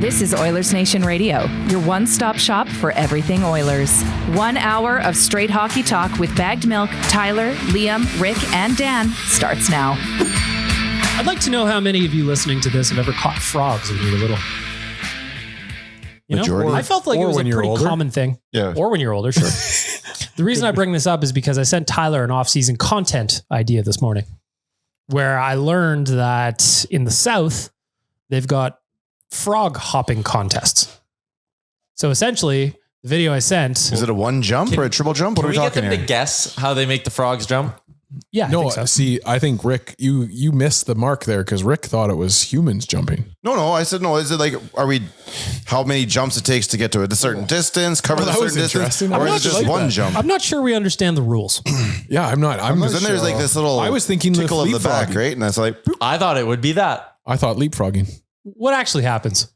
This is Oilersnation Radio, your one-stop shop for everything Oilers. 1 hour of straight hockey talk with Bagged Milk, Tyler, Liam, Rick, and Dan starts now. I'd like to know how many of you listening to this have ever caught frogs when you were little. You know, I felt like it was a pretty common thing. Yeah. Or when you're older, sure. The reason I bring this up is because I sent Tyler an off-season content idea this morning, where I learned that in the South, they've got frog hopping contests. So essentially, the video I sent... Is it a one jump or a triple jump? What are we talking here? Can we get them to guess how they make the frogs jump? Yeah, no, I think so. See, I think Rick, you missed the mark there because Rick thought it was humans jumping. No, I said no. Is it like, how many jumps it takes to get to a certain distance, cover the certain distance, or is it just one jump? I'm not sure we understand the rules. Yeah, I'm not. Because then there's like this little I was thinking tickle of the back, right? And that's like, boop. I thought it would be that. I thought leapfrogging. What actually happens?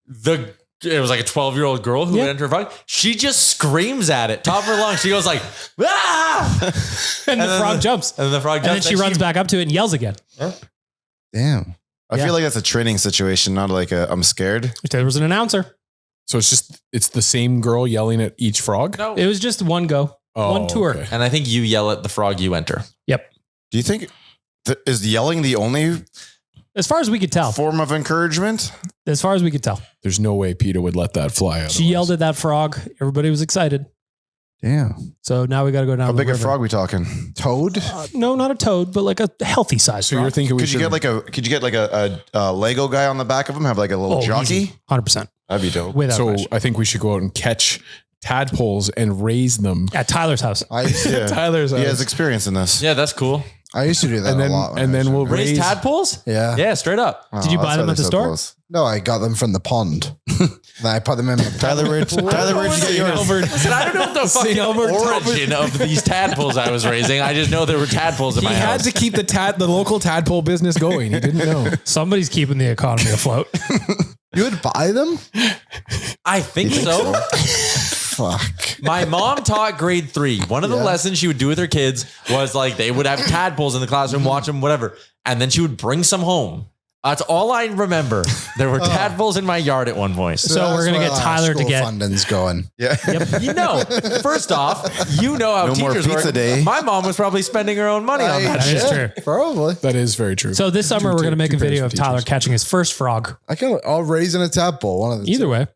It was like a 12-year-old girl who went into her frog. She just screams at it, top of her lungs. She goes like, ah! and the frog jumps. And then the frog jumps. And then she runs back up to it and yells again. Huh? Damn. I feel like that's a training situation, not like I'm scared. There was an announcer. So it's the same girl yelling at each frog? No. It was just one go. One tour. Okay. And I think you yell at the frog you enter. Yep. Do you think is yelling the only As far as we could tell. form of encouragement? As far as we could tell. There's no way PETA would let that fly out. She yelled at that frog. Everybody was excited. Damn. So now we got to go down. How the big a river. frog we talking? Toad? No, not a toad, but like a healthy size. So you're thinking Could you get like a Lego guy on the back of him? Have like a little jockey? 100%. That'd be dope. Without So question. I think we should go out and catch tadpoles and raise them. At Tyler's house. Tyler's He house. has experience in this. Yeah, that's cool. I used to do that And then a lot. and then we'll Raise raise tadpoles? Yeah. Yeah, straight up. Oh, Did you buy that's them why at the they're so store? close. No, I got them from the pond. Then I put them in my Tyler, where'd you get yours? Listen, I don't know the fucking origin of these tadpoles I was raising. I just know there were tadpoles in He my had house. to keep the local tadpole business going. He didn't know. Somebody's keeping the economy afloat. You would buy them? I think so. Fuck. My mom taught grade 3. One of the lessons she would do with her kids was like they would have tadpoles in the classroom, watch them, whatever. And then she would bring some home. That's all I remember. There were tadpoles in my yard at one point. So we're going to get Tyler to get... funding's going. Yeah. You know, first off, you know how No more teachers pizza work. day. My mom was probably spending her own money on that That is shit. true. Probably. That is very true. So this summer, we're going to make a video of Tyler catching his first frog. I'll raise in a tadpole. One of the Either two. way.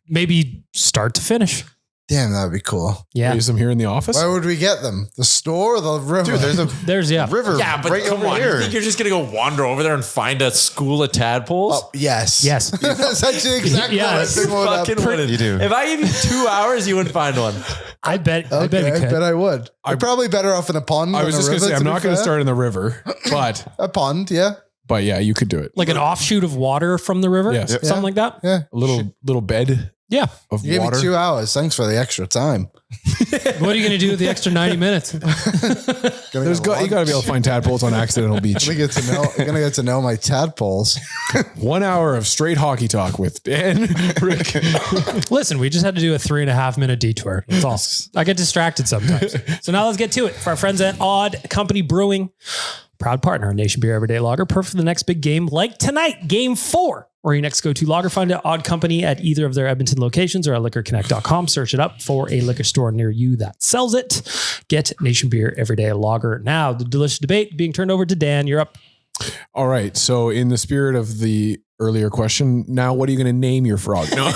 Maybe start to finish. Damn, that would be cool. Yeah. Raise them here in the office. Where would we get them? The store or the river? Dude, There's river Yeah, but right come over on. here. You think you're just going to go wander over there and find a school of tadpoles? Oh, yes. Yes. That's actually exactly Yeah, what I it's think would Fucking happen. wouldn't. You do. If I give you 2 hours, you wouldn't find one. I bet we Okay, I could. bet I would. I'm probably better off in a pond. I was than just a going to river, say, I'm be not going to fair. start in the river, but A pond, yeah. yeah, you could do it. Like an offshoot of water from the river? Yes. Something like that? Yeah. A little bed Yeah. of You gave water. me 2 hours. Thanks for the extra time. What are you going to do with the extra 90 minutes? You got to be able to find tadpoles on accidental beach. Gonna get to know my tadpoles. 1 hour of straight hockey talk with Dan, Rick. Listen, we just had to do a 3.5 minute detour. That's all. I get distracted sometimes. So now let's get to it. For our friends at Odd Company Brewing, proud partner of Nation Beer Everyday Lager, perfect for the next big game like tonight, Game 4. Or your next go-to lager, find an Odd Company at either of their Edmonton locations or at liquorconnect.com. Search it up for a liquor store near you that sells it. Get Nation Beer Everyday Lager now. The delicious debate being turned over to Dan. You're up. All right. So in the spirit of the earlier question, now what are you going to name your frog? No.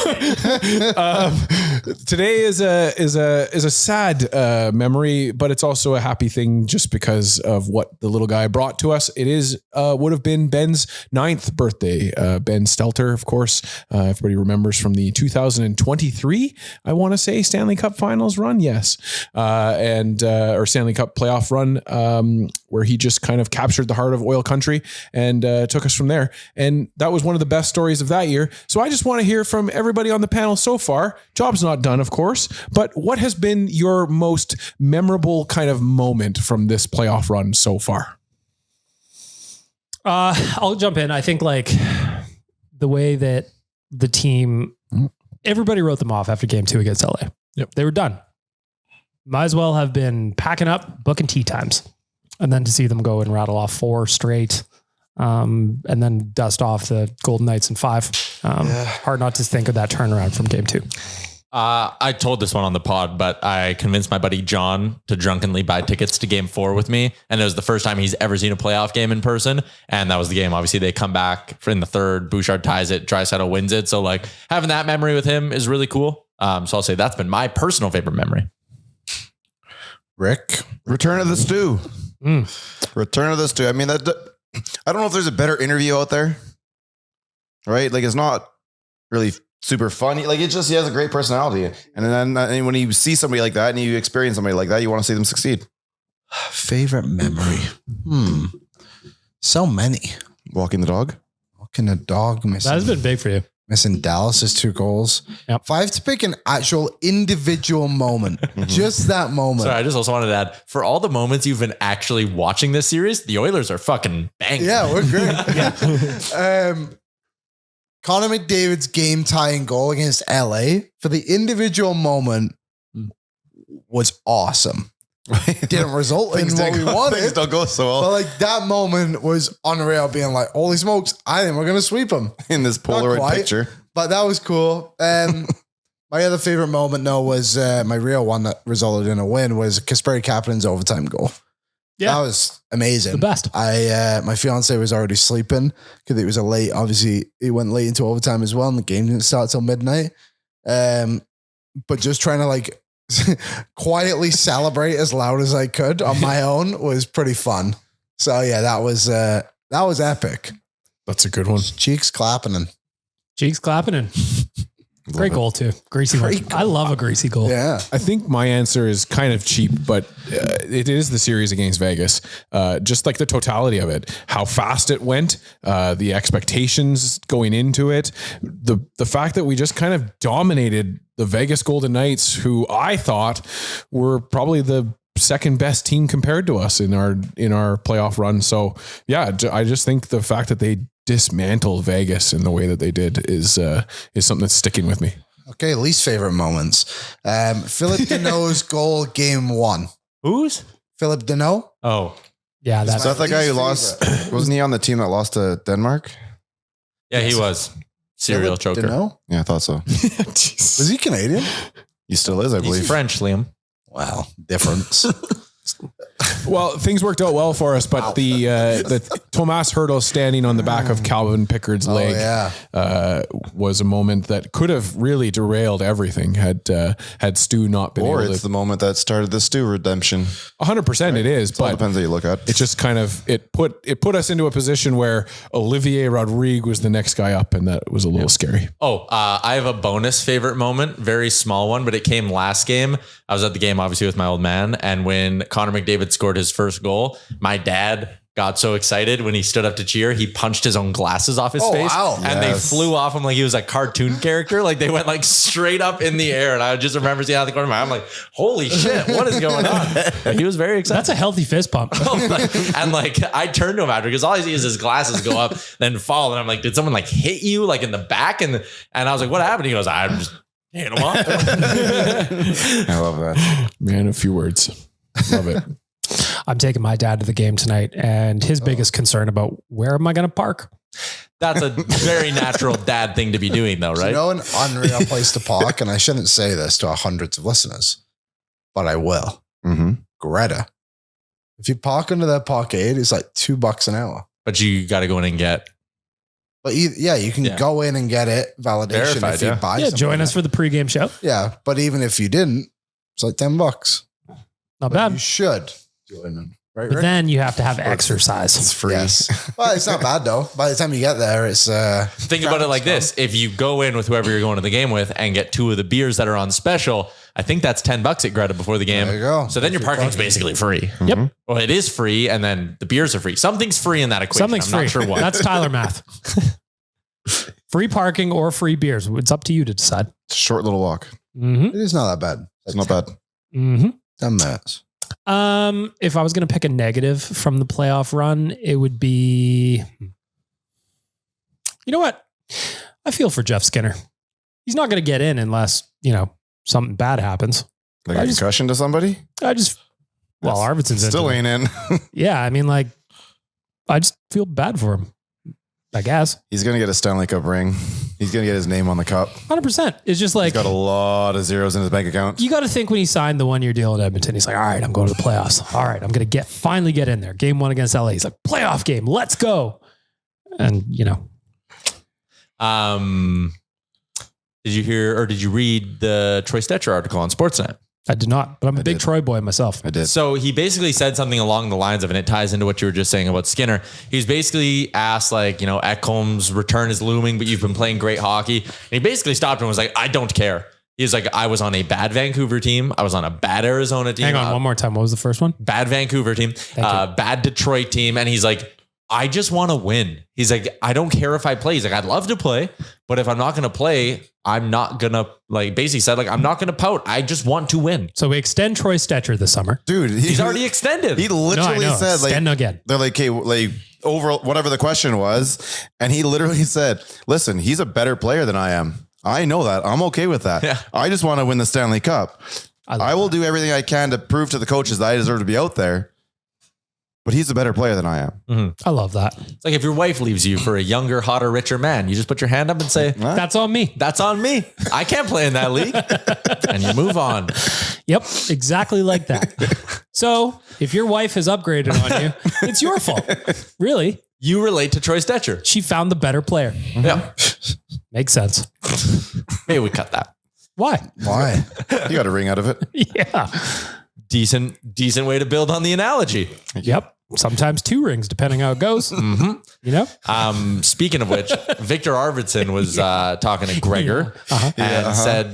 Today is a sad memory, but it's also a happy thing just because of what the little guy brought to us. It is would have been Ben's 9th birthday. Ben Stelter, of course, everybody remembers from the 2023, I want to say, Stanley Cup Finals run. Yes, or Stanley Cup playoff run, where he just kind of captured the heart of oil country and took us from there. And that was one of the best stories of that year. So I just want to hear from everybody on the panel so far. Job's not done, of course, but what has been your most memorable kind of moment from this playoff run so far? I'll jump in. I think like the way that the team, everybody wrote them off after game 2 against LA. Yep. They were done. Might as well have been packing up, booking tea times. And then to see them go and rattle off 4 straight and then dust off the Golden Knights in 5. Hard not to think of that turnaround from game 2. I told this one on the pod, but I convinced my buddy John to drunkenly buy tickets to game 4 with me. And it was the first time he's ever seen a playoff game in person. And that was the game. Obviously they come back in the 3rd, Bouchard ties it, Draisaitl wins it. So like having that memory with him is really cool. So I'll say that's been my personal favorite memory. Rick, Return of the Stew. Return of the Stew. I mean, I don't know if there's a better interview out there, right? Like, it's not really super funny. Like, it's just, he has a great personality. And then when you see somebody like that and you experience somebody like that, you want to see them succeed. favorite memory. So many. Walking the dog. Walking the dog. That has been big for you. Missing Dallas's 2 goals. Yep. If I have to pick an actual individual moment, just that moment. Sorry, I just also wanted to add, for all the moments you've been actually watching this series, the Oilers are fucking banging. Yeah, we're great. Connor McDavid's game tying goal against LA for the individual moment was awesome. Didn't result in what we wanted. Things don't go so well. But like that moment was unreal, being like, holy smokes, I think we're going to sweep them. In this Polaroid picture. But that was cool. My other favorite moment, though, was my real one that resulted in a win was Kasperi Kapanen's overtime goal. Yeah. That was amazing. The best. My fiance was already sleeping because it was obviously it went late into overtime as well, and the game didn't start till midnight. But just trying to like quietly celebrate as loud as I could on my own was pretty fun. So yeah, that was epic. That's a good one. Cheeks clapping and Great goal too. Greasy one. I love a greasy goal. yeah. I think my answer is kind of cheap, but it is the series against Vegas. Just like the totality of it, how fast it went, the expectations going into it, the fact that we just kind of dominated the Vegas Golden Knights, who I thought were probably the second best team compared to us in our playoff run. So yeah, I just think the fact that they dismantled Vegas in the way that they did is something that's sticking with me. Okay, least favorite moments. Philip Deneau's goal, game 1. Who's? Philip Deneau. Oh, Yeah, Is that the guy who lost? Wasn't he on the team that lost to Denmark? yeah, he was. Serial Philip choker. Deneau? Yeah, I thought so. Was he Canadian? He still is, I He's believe. French, Liam. Wow, difference. Well, things worked out well for us, but the Tomas Hertl standing on the back of Calvin Pickard's leg was a moment that could have really derailed everything had Stu not been Or able it's to. the moment that started the Stu redemption. 100% it is, It all but depends how you look at it. it just kind of it put us into a position where Olivier Rodrigue was the next guy up, and that was a little scary. Oh, I have a bonus favorite moment, very small one, but it came last game. I was at the game, obviously, with my old man. And when Connor McDavid scored his first goal, my dad got so excited when he stood up to cheer, he punched his own glasses off his face. Wow. And they flew off him like he was a cartoon character. Like they went like straight up in the air. And I just remember seeing out the corner of my eye, I'm like, holy shit, what is going on? But he was very excited. That's a healthy fist pump. And like I turned to him after because all I see is his glasses go up, then fall. And I'm like, did someone like hit you like in the back? And I was like, what happened? He goes, I'm just hitting him off. I love that. Man, a few words. Love it. I'm taking my dad to the game tonight, and his biggest concern about where am I going to park? That's a very natural dad thing to be doing though, right? You know, an unreal place to park, and I shouldn't say this to our hundreds of listeners, but I will. Mm-hmm. Greta. If you park under that parkade, it's like $2 an hour. But you got to go in and get. But you can go in and get it validation Verified, if you buy Yeah, something. join us for the pregame show. Yeah, but even if you didn't, it's like $10. Not But bad. you should join them. Right, But Rick? then you have to have exercise. It's free. Yes. Well, it's not bad though. By the time you get there, it's Think about it like this. If you go in with whoever you're going to the game with and get 2 of the beers that are on special, I think that's $10 at Greta before the game. There you go. So then your parking's basically free. Yep. Well, it is free. And then the beers are free. Something's free in that equation. Something's I'm free. not sure what. That's Tyler math. Free parking or free beers. It's up to you to decide. It's a short little walk. Mm-hmm. It is not that bad. It's not bad. Mm-hmm. 10 minutes. If I was going to pick a negative from the playoff run, it would be, you know what? I feel for Jeff Skinner. He's not going to get in unless, something bad happens. Like a concussion to somebody? Arvidsson's Still into it. ain't in. Yeah. I mean, like, I just feel bad for him, I guess. He's going to get a Stanley Cup ring. He's going to get his name on the cup. 100%. It's just like, He's got a lot of zeros in his bank account. you got to think when he signed the 1-year deal in Edmonton, he's like, all right, I'm going to the playoffs. All right, I'm going to finally get in there. Game 1 against LA. He's like, playoff game. Let's go. And, Did you hear or did you read the Troy Stetcher article on Sportsnet? I did not, but I'm a big Troy boy myself. I did. So he basically said something along the lines of, and it ties into what you were just saying about Skinner. He was basically asked, like, Ekholm's return is looming, but you've been playing great hockey. And he basically stopped and was like, I don't care. He was like, I was on a bad Vancouver team. I was on a bad Arizona team. Hang on one more time. What was the first one? Bad Vancouver team, bad Detroit team. And he's like, I just want to win. He's like, I don't care if I play. He's like, I'd love to play, but if I'm not going to play, I'm not going to, like, basically said, like, I'm not going to pout. I just want to win. So we extend Troy Stetcher this summer. Dude, He's already extended. He literally said, like, extend again. They're like, okay, like, over whatever the question was. And he literally said, listen, he's a better player than I am. I know that. I'm okay with that. Yeah. I just want to win the Stanley Cup. I will do everything I can to prove to the coaches that I deserve to be out there. But he's a better player than I am. Mm-hmm. I love that. It's like if your wife leaves you for a younger, hotter, richer man, you just put your hand up and say, That's on me. that's on me. I can't play in that league. And you move on. Yep, exactly like that. So if your wife has upgraded on you, it's your fault. Really. You relate to Troy Stetcher. She found the better player. Yeah. Makes sense. Maybe we cut that. Why? Why? You got a ring out of it. Yeah. Decent way to build on the analogy. Yep. Sometimes 2 rings, depending how it goes. Mm-hmm. Speaking of which, Viktor Arvidsson was talking to Gregor and said,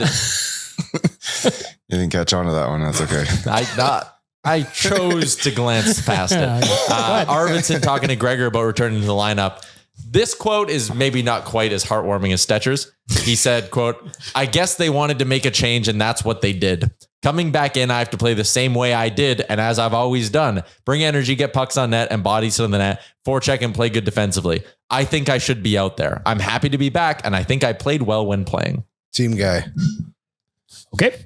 You didn't catch on to that one. That's okay. I chose to glance past it. Arvidsson talking to Gregor about returning to the lineup. This quote is maybe not quite as heartwarming as Stetcher's. He said, quote, I guess they wanted to make a change and that's what they did. Coming back in, I have to play the same way I did and as I've always done. Bring energy, get pucks on net and bodies to the net, forecheck and play good defensively. I think I should be out there. I'm happy to be back and I think I played well when playing. Team guy. Okay.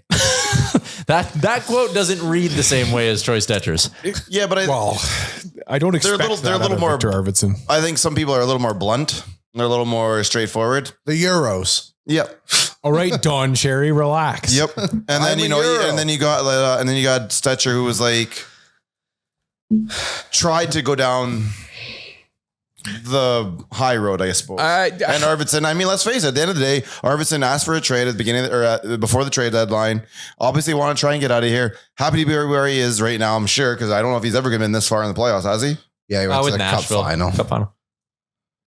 That quote doesn't read the same way as Troy Stetcher's. Yeah, but I don't expect they're a little more Viktor Arvidsson. I think some people are a little more blunt. They're a little more straightforward. The Euros. Yep. All right, Don Cherry, relax. Yep. And then and then you got Stetcher, who was like tried to go down the high road, I suppose. And Arvidsson, I mean, let's face it, at the end of the day, Arvidsson asked for a trade at the beginning before the trade deadline. Obviously want to try and get out of here. Happy to be where he is right now, I'm sure, because I don't know if he's ever been this far in the playoffs, has he? Yeah, he went to the Cup final.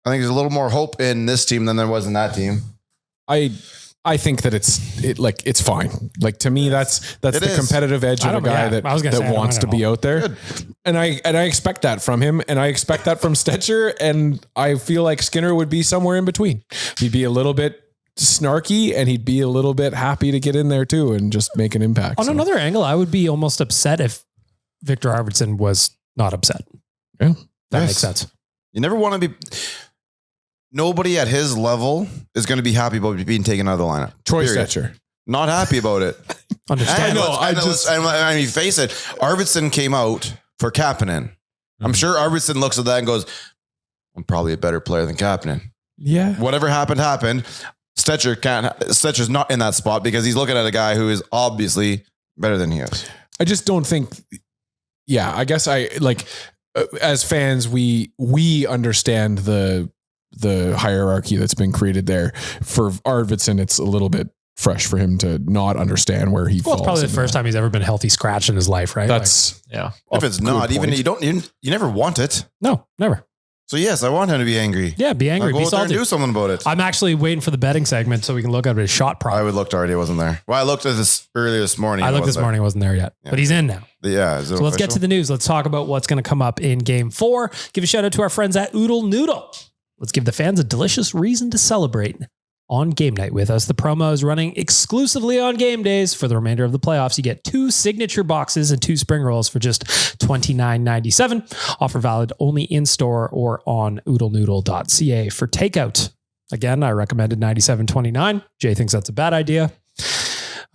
I think there's a little more hope in this team than there was in that team. I think that it's fine. Like, to me, that's the competitive edge of a guy that wants to be out there. Good. And I expect that from him, and I expect that from Stetcher, and I feel like Skinner would be somewhere in between. He'd be a little bit snarky and he'd be a little bit happy to get in there too and just make an impact. On another angle, I would be almost upset if Viktor Arvidsson was not upset. Yeah. That makes sense. You never want to be... Nobody at his level is going to be happy about being taken out of the lineup. Troy Stetcher. Not happy about it. Understand. I mean, face it. Arvidsson came out for Kapanen. I'm sure Arvidsson looks at that and goes, I'm probably a better player than Kapanen. Yeah. Whatever happened. Stetcher's not in that spot because he's looking at a guy who is obviously better than he is. I just don't think, I guess as fans, we understand the hierarchy that's been created there. For Arvidsson, it's a little bit fresh for him to not understand where he falls. It's probably the first time he's ever been healthy scratched in his life, right? That's If it's not, even you never want it. No, never. So yes, I want him to be angry. Yeah, be angry. Go be out there and salty. do something about it. I'm actually waiting for the betting segment so we can look at his shot prop. I would look already. It wasn't there. Well, I looked at this earlier this morning. I looked this morning. It wasn't there yet, but he's in now. Yeah. So let's get to the news. Let's talk about what's going to come up in Game 4. Give a shout out to our friends at Oodle Noodle. Let's give the fans a delicious reason to celebrate on game night with us. The promo is running exclusively on game days. For the remainder of the playoffs, you get 2 signature boxes and 2 spring rolls for just $29.97. Offer valid only in-store or on oodlenoodle.ca for takeout. Again, I recommended $97.29. Jay thinks that's a bad idea.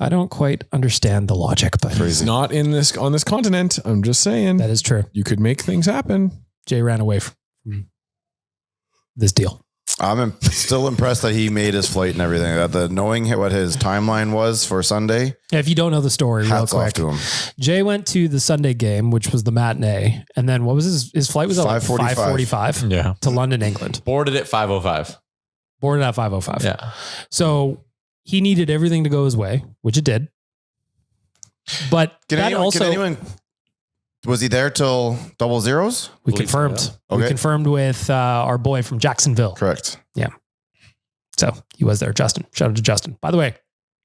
I don't quite understand the logic, but it's not on this continent. I'm just saying. That is true. You could make things happen. Jay ran away this deal. I'm still impressed that he made his flight and everything. Knowing what his timeline was for Sunday. Yeah, if you don't know the story, Hats real off quick, to him. Jay went to the Sunday game, which was the matinee, and then what was his flight? Was at like 5:45 Yeah. to London, England. Boarded at 5:05. Boarded at 5:05. Yeah. So he needed everything to go his way, which it did. But was he there till double zeros? We Believe confirmed. so, Okay. We confirmed with our boy from Jacksonville. Correct. So he was there. Justin. Shout out to Justin. By the way,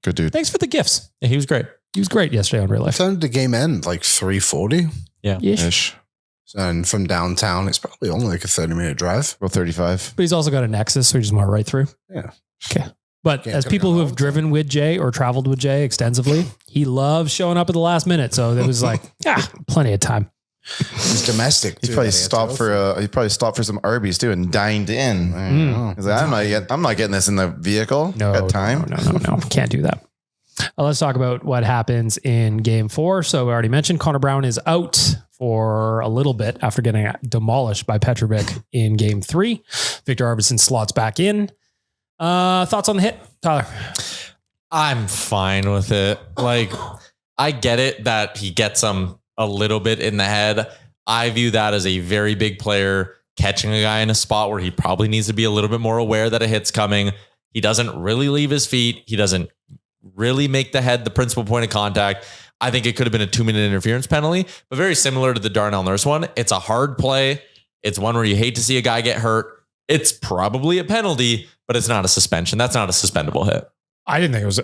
Good dude. thanks for the gifts. Yeah, he was great. He was great yesterday on Real What Life. time did the game end? Like 3:40? Ish. Ish. And from downtown, it's probably only like a 30-minute drive. About 35. But he's also got a Nexus, so he just went right through. Yeah. Okay. But Can't as come people down who all have the time. driven with Jay or traveled with Jay extensively, he loves showing up at the last minute. So it was like, plenty of time. It's domestic. He too, probably that he had stopped to for go through. he probably stopped for some Arby's too and dined in. I don't know. He's like, I'm not getting this in the vehicle No, at time. No. Can't do that. Let's talk about what happens in game 4. So we already mentioned Connor Brown is out for a little bit after getting demolished by Petrovic in game 3. Viktor Arvidsson slots back in. Thoughts on the hit, Tyler? I'm fine with it. Like, I get it that he gets him a little bit in the head. I view that as a very big player catching a guy in a spot where he probably needs to be a little bit more aware that a hit's coming. He doesn't really leave his feet. He doesn't really make the head the principal point of contact. I think it could have been a 2-minute interference penalty, but very similar to the Darnell Nurse one. It's a hard play. It's one where you hate to see a guy get hurt. It's probably a penalty, but it's not a suspension. That's not a suspendable hit. I didn't think it was.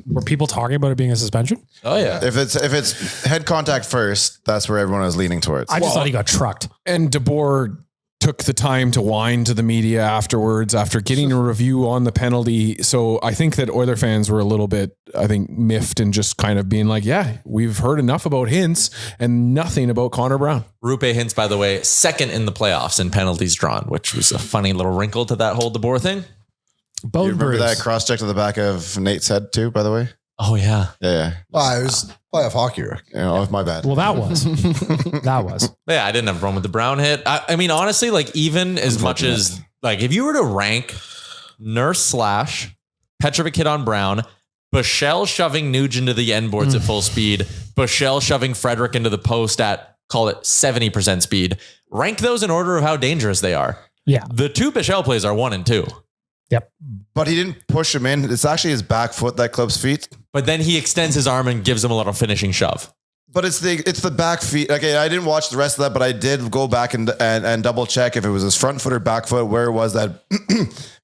Were people talking about it being a suspension? Oh yeah. If it's head contact first, that's where everyone is leaning towards. I just thought he got trucked. And DeBoer took the time to whine to the media afterwards after getting a review on the penalty. So I think that Oiler fans were a little bit, miffed and just kind of being like, yeah, we've heard enough about Hintz and nothing about Connor Brown. Rupe Hintz, by the way, second in the playoffs in penalties drawn, which was a funny little wrinkle to that whole DeBoer thing. You Bone remember bruise. that cross check to the back of Nate's head too, by the way? Oh yeah. Yeah. Well, it was playoff hockey, Rick. My bad. Well, that was. That was. Yeah, I didn't have a problem with the Brown hit. I mean, honestly, like even as much as like if you were to rank Nurse / Petrovic hit on Brown, Bichelle shoving Nugent into the end boards at full speed, Bichelle shoving Frederick into the post at, call it 70% speed, rank those in order of how dangerous they are. Yeah. The 2 Bichelle plays are 1 and 2. Yep. But he didn't push him in. It's actually his back foot that clips feet. But then he extends his arm and gives him a little finishing shove. But it's the back feet. Okay, I didn't watch the rest of that, but I did go back and double check if it was his front foot or back foot, where it was that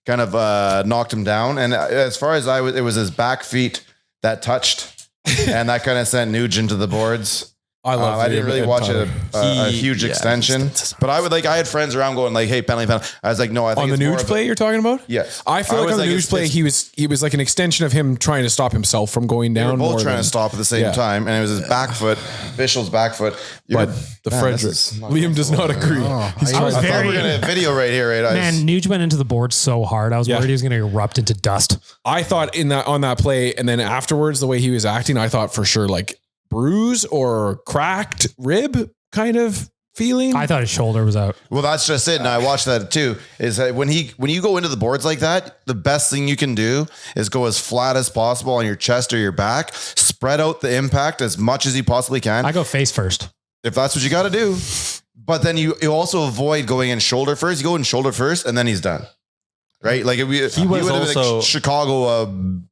kind of knocked him down. And as far as it was his back feet that touched, and that kind of sent Nugent to the boards. I didn't really watch a huge extension, but I had friends around going like, "Hey, penalty." I was like, "No, I think On the it's more Nuge of play you're talking about? Yes. I feel I like was on the like, Nuge play, he was like an extension of him trying to stop himself from going They were down. both more trying than- to stop at the same Yeah. time, and it was his back foot, Bischel's back foot. But the Man, Frederick, this is not Liam does not agree. He's I trying was to- I thought very- we were gonna have video right here, right? Man, Nuge went into the board so hard. I was Yeah. worried he was going to erupt into dust. I thought on that play, and then afterwards, the way he was acting, I thought for sure like bruise or cracked rib kind of feeling. I thought his shoulder was out. Well, that's just it. And I watched that too. Is that when you go into the boards like that, the best thing you can do is go as flat as possible on your chest or your back, spread out the impact as much as you possibly can. I go face first. If that's what you got to do. But then you also avoid going in shoulder first. You go in shoulder first, and then he's done. Right? Like he would have been also- like Chicago a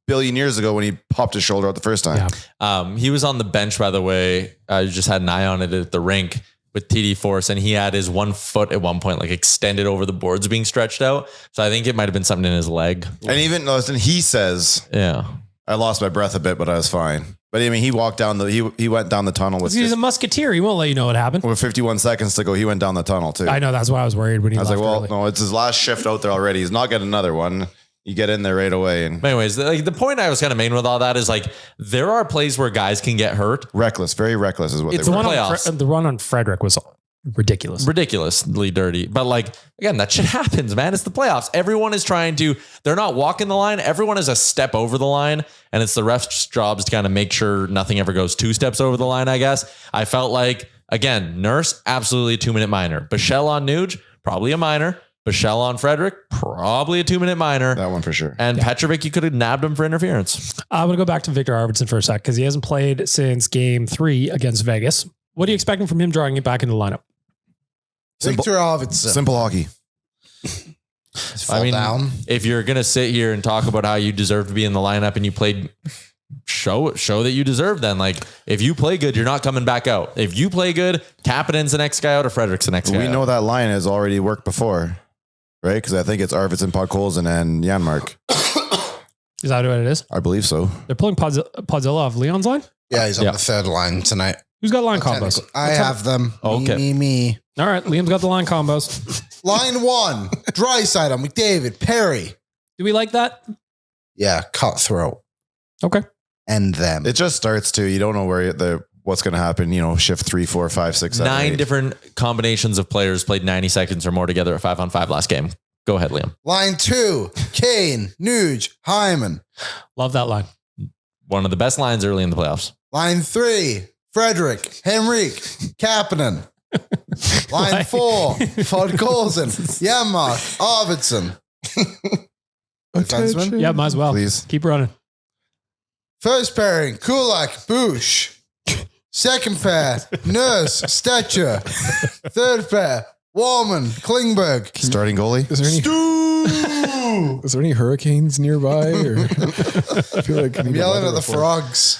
billion years ago when he popped his shoulder out the first time. Yeah. He was on the bench, by the way. I just had an eye on it at the rink with TD Force, and he had his 1 foot at one point like extended over the boards being stretched out. So I think it might have been something in his leg. And even listen, he says, Yeah. I lost my breath a bit, but I was fine. But I mean, he walked down he went down the tunnel with He's a musketeer. He won't let you know what happened. with 51 seconds to go. He went down the tunnel too. I know. That's why I was worried when he I was like, left well, early. no, it's his last shift out there already. He's not getting another one. You get in there right away and But anyways, like the point I was kind of making with all that is like there are plays where guys can get hurt. reckless, very reckless is what It's they The were. one, playoffs. the one on Frederick was ridiculous. Ridiculously dirty. But like, again, that shit happens, man. It's the playoffs. Everyone is they're not walking the line. Everyone is a step over the line. And it's the ref's jobs to kind of make sure nothing ever goes 2 steps over the line, I guess. I felt like, again, Nurse, absolutely a 2-minute minor. Bichelle on Nuge, probably a minor. Bichelle on Frederick, probably a 2-minute minor. That one for sure. And Petrovic, you could have nabbed him for interference. I'm going to go back to Viktor Arvidsson for a sec because he hasn't played since game 3 against Vegas. What are you expecting from him drawing it back into the lineup? Victor Arvidsson. Simple hockey. Fall down. If you're going to sit here and talk about how you deserve to be in the lineup and you played, show that you deserve then. Like, if you play good, you're not coming back out. If you play good, Kapanen's the next guy out or Frederick's the next guy We know out. that line has already worked before, right? Because I think it's Arvidsson, Podkolzin, and Janmark. Is that what it is? I believe so. They're pulling Podzilla off Leon's line? Yeah, he's on the third line tonight. Who's got line combos? I have them. Okay. Me. All right, Liam's got the line combos. Line 1, Draisaitl, McDavid, Perry. Do we like that? Yeah, cutthroat. Okay. And them. It just starts to, you don't know what's going to happen, shift 3, 4, 5, 6, 7, 9 8. different combinations of players played 90 seconds or more together at 5-on-5 last game. Go ahead, Liam. Line 2, Kane, Nuge, Hyman. Love that line. One of the best lines early in the playoffs. Line 3, Frederick, Henrik, Kapanen. Line 4, Podkolzin, Janmark, Arvidsson. Defenseman. Yeah, might as well. Please. Keep running. First pairing, Kulak, Bush. Second pair, Nurse, Stetcher. Third pair, Warman, Klingberg. Starting goalie. Is there any hurricanes nearby? Or I feel like I'm yelling at the frogs.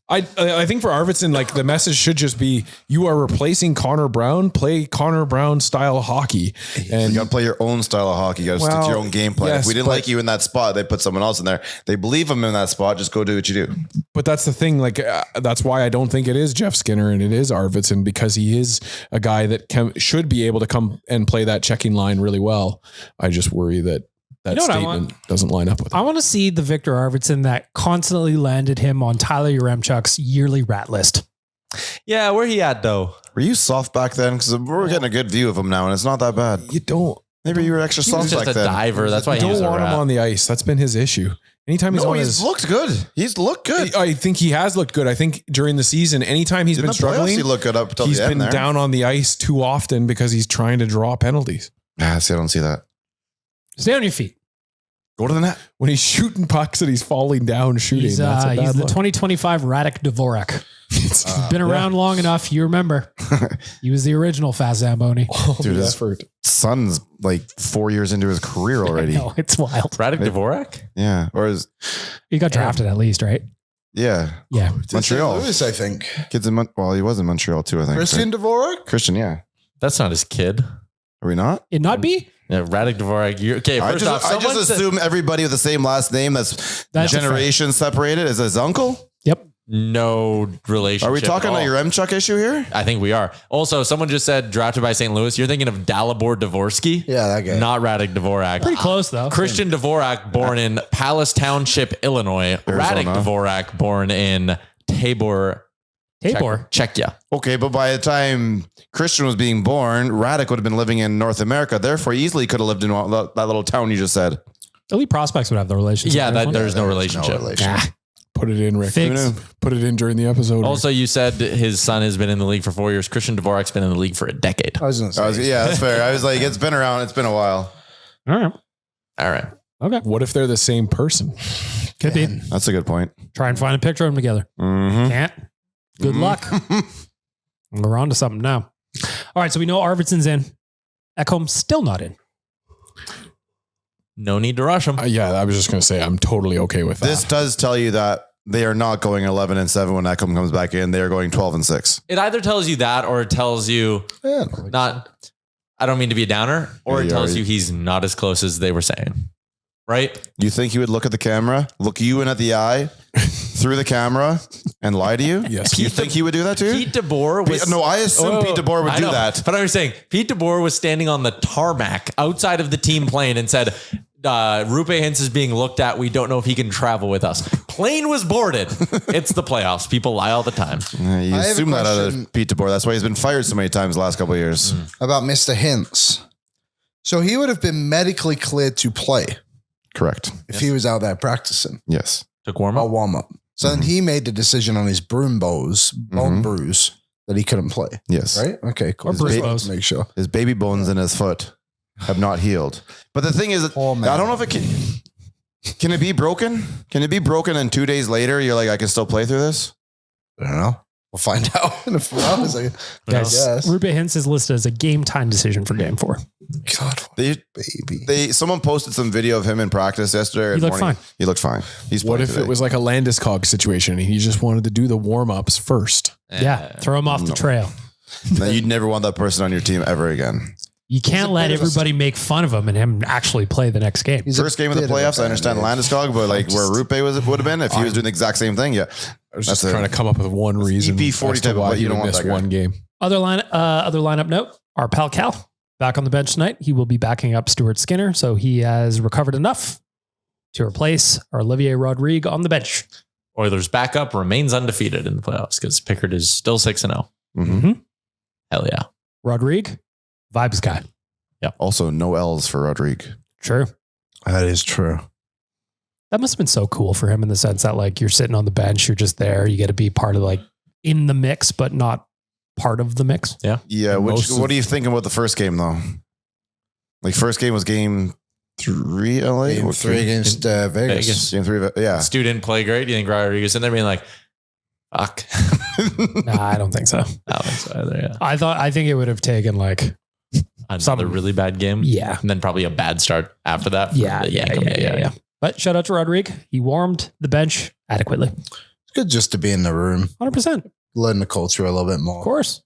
I think for Arvidsson, like the message should just be: you are replacing Connor Brown. Play Connor Brown style hockey, and You got to play your own style of hockey. You got to stick to your own game plan. yes, if we didn't but- like you in that spot, they put someone else in there. They believe him in that spot. Just go do what you do. But that's the thing. Like that's why I don't think it is Jeff Skinner and it is Arvidsson, because he is a guy that should be able to come and play that checking line really well. I just worry that You know what I statement doesn't line up with it. I want to see the Viktor Arvidsson that constantly landed him on Tyler Yaremchuk's yearly rat list. Yeah, where he at though? Were you soft back then? Because we're getting a good view of him now, and it's not that bad. You don't Maybe you were extra He soft was just back a then. diver. That's why he was don't a want him rat. on the ice. That's been his issue. Anytime he's No, on he's his, looked good. He's looked good. I think he has looked good. I think during the season, anytime he's In been the playoffs, struggling, he looked good up until he's the end been there. down on the ice too often because he's trying to draw penalties. See, I don't see that. Stay on your feet. Go to the net. When he's shooting pucks and he's falling down shooting, He's, that's a bad he's the look. 2025 Radek Dvorak. He's been around long enough. You remember. He was the original Fast Zamboni. Dude, the his effort. son's like 4 years into his career already. No, it's wild. Radek Dvorak? Yeah. Or is, He got drafted at least, right? yeah. Yeah. Montreal. Louis, I think. Kids in well, he was in Montreal too, I think. Christian right? Dvorak? Christian, yeah. That's not his kid. Are we not? It not be? Yeah, Radek Dvorak. Okay, I first just, off, I just someone said- assume everybody with the same last name that's That's a generations separated is his uncle. Yep. no relationship. Are we talking at all. about your M-Chuck issue here? I think we are. Also, someone just said drafted by St. Louis. You're thinking of Dalibor Dvorsky? Yeah, that guy. Not Radek Dvorak. Pretty close, though. Christian Dvorak, born in Palace Township, Illinois. Radek Arizona. Dvorak, born in Tabor, Tabor. Czechia. Okay, but by the time Christian was being born, Radek would have been living in North America. Therefore, he easily could have lived in that little town you just said. Elite prospects would have the relationship. Yeah, There's one. there's no relationship. Put it in, Rick. Figs. Put it in during the episode. Also, you said his son has been in the league for 4 years. Christian Dvorak's been in the league for a decade. I was going to say. Yeah, that's fair. I was like, it's been around. It's been a while. All right. All right. Okay. What if they're the same person? Could be. That's a good point. Try and find a picture of them together. Mm-hmm. Can't. Good luck. We're on to something now. All right. So we know Arvidsson's in. Ekholm's still not in. No need to rush him. Yeah, I was just going to say I'm totally okay with that. This does tell you that they are not going 11-7 when Ekholm comes back in. They are going 12-6. It either tells you that or it tells you Yeah, not, I don't mean to be a downer, or Yeah, it you tells already- you he's not as close as they were saying. Right? You think he would look at the camera, look you in at the eye, through the camera, and lie to you? Yes. You think he would do that too? Pete DeBoer was. No, I assume Pete DeBoer would I do know, that. But I was saying, Pete DeBoer was standing on the tarmac outside of the team plane and said, Rupe Hintz is being looked at. We don't know if he can travel with us. Plane was boarded. It's the playoffs. People lie all the time. You I have a assume that out question. of Pete DeBoer. That's why he's been fired so many times the last couple of years. about Mr. Hintz. So he would have been medically cleared to play Correct. if he was out there practicing Yes. Took warm or up. warm up. So then he made the decision on his bone bruise that he couldn't play. Yes. Right? Okay, cool. Or Bruce Just Bose. make sure. His baby bones in his foot have not healed. But the thing is, that Oh, man. I don't know if it can it be broken? Can it be broken and 2 days later you're like, I can still play through this? I don't know. We'll find out in a few hours. Guys, Yes. Rupe Hintz is listed as a game time decision for game 4. God, baby. Someone posted some video of him in practice yesterday. He looked fine. He looked fine. He's What playing if today. it was like a Landeskog situation and he just wanted to do the warm-ups first? Yeah. Throw him off the trail. Then you'd never want that person on your team ever again. You can't let everybody make fun of him and him actually play the next game. He's a First game of the bit a playoffs, I understand bad Landeskog, but like where Rupe would have been if he was doing the exact same thing. Yeah. I was That's just trying to come up with one reason EP40 as to type of why play. he You don't would want miss that guy. one game. Other lineup note, our pal Cal back on the bench tonight. He will be backing up Stuart Skinner, so he has recovered enough to replace Olivier Rodrigue on the bench. Oilers backup remains undefeated in the playoffs because Pickard is still 6-0. Mm-hmm. Hell yeah. Rodrigue, vibes guy. Also, no L's for Rodrigue. True. That is true. That must have been so cool for him in the sense that like you're sitting on the bench, you're just there, you get to be part of like in the mix, but not part of the mix. Yeah. Yeah. What do you think about the first game though? Like first game was game 3 LA? Game 3 against Vegas. Game 3. Yeah. Stu didn't play great. You think Rodriguez in there being like, fuck. Nah, I don't think so. I don't think so either, yeah. I think it would have taken like, Another really bad game. yeah. And then probably a bad start after that. for Yeah. the Yankum. But shout out to Rodrigue. He warmed the bench adequately. It's good just to be in the room, 100%. Of learn the culture a little bit more. course.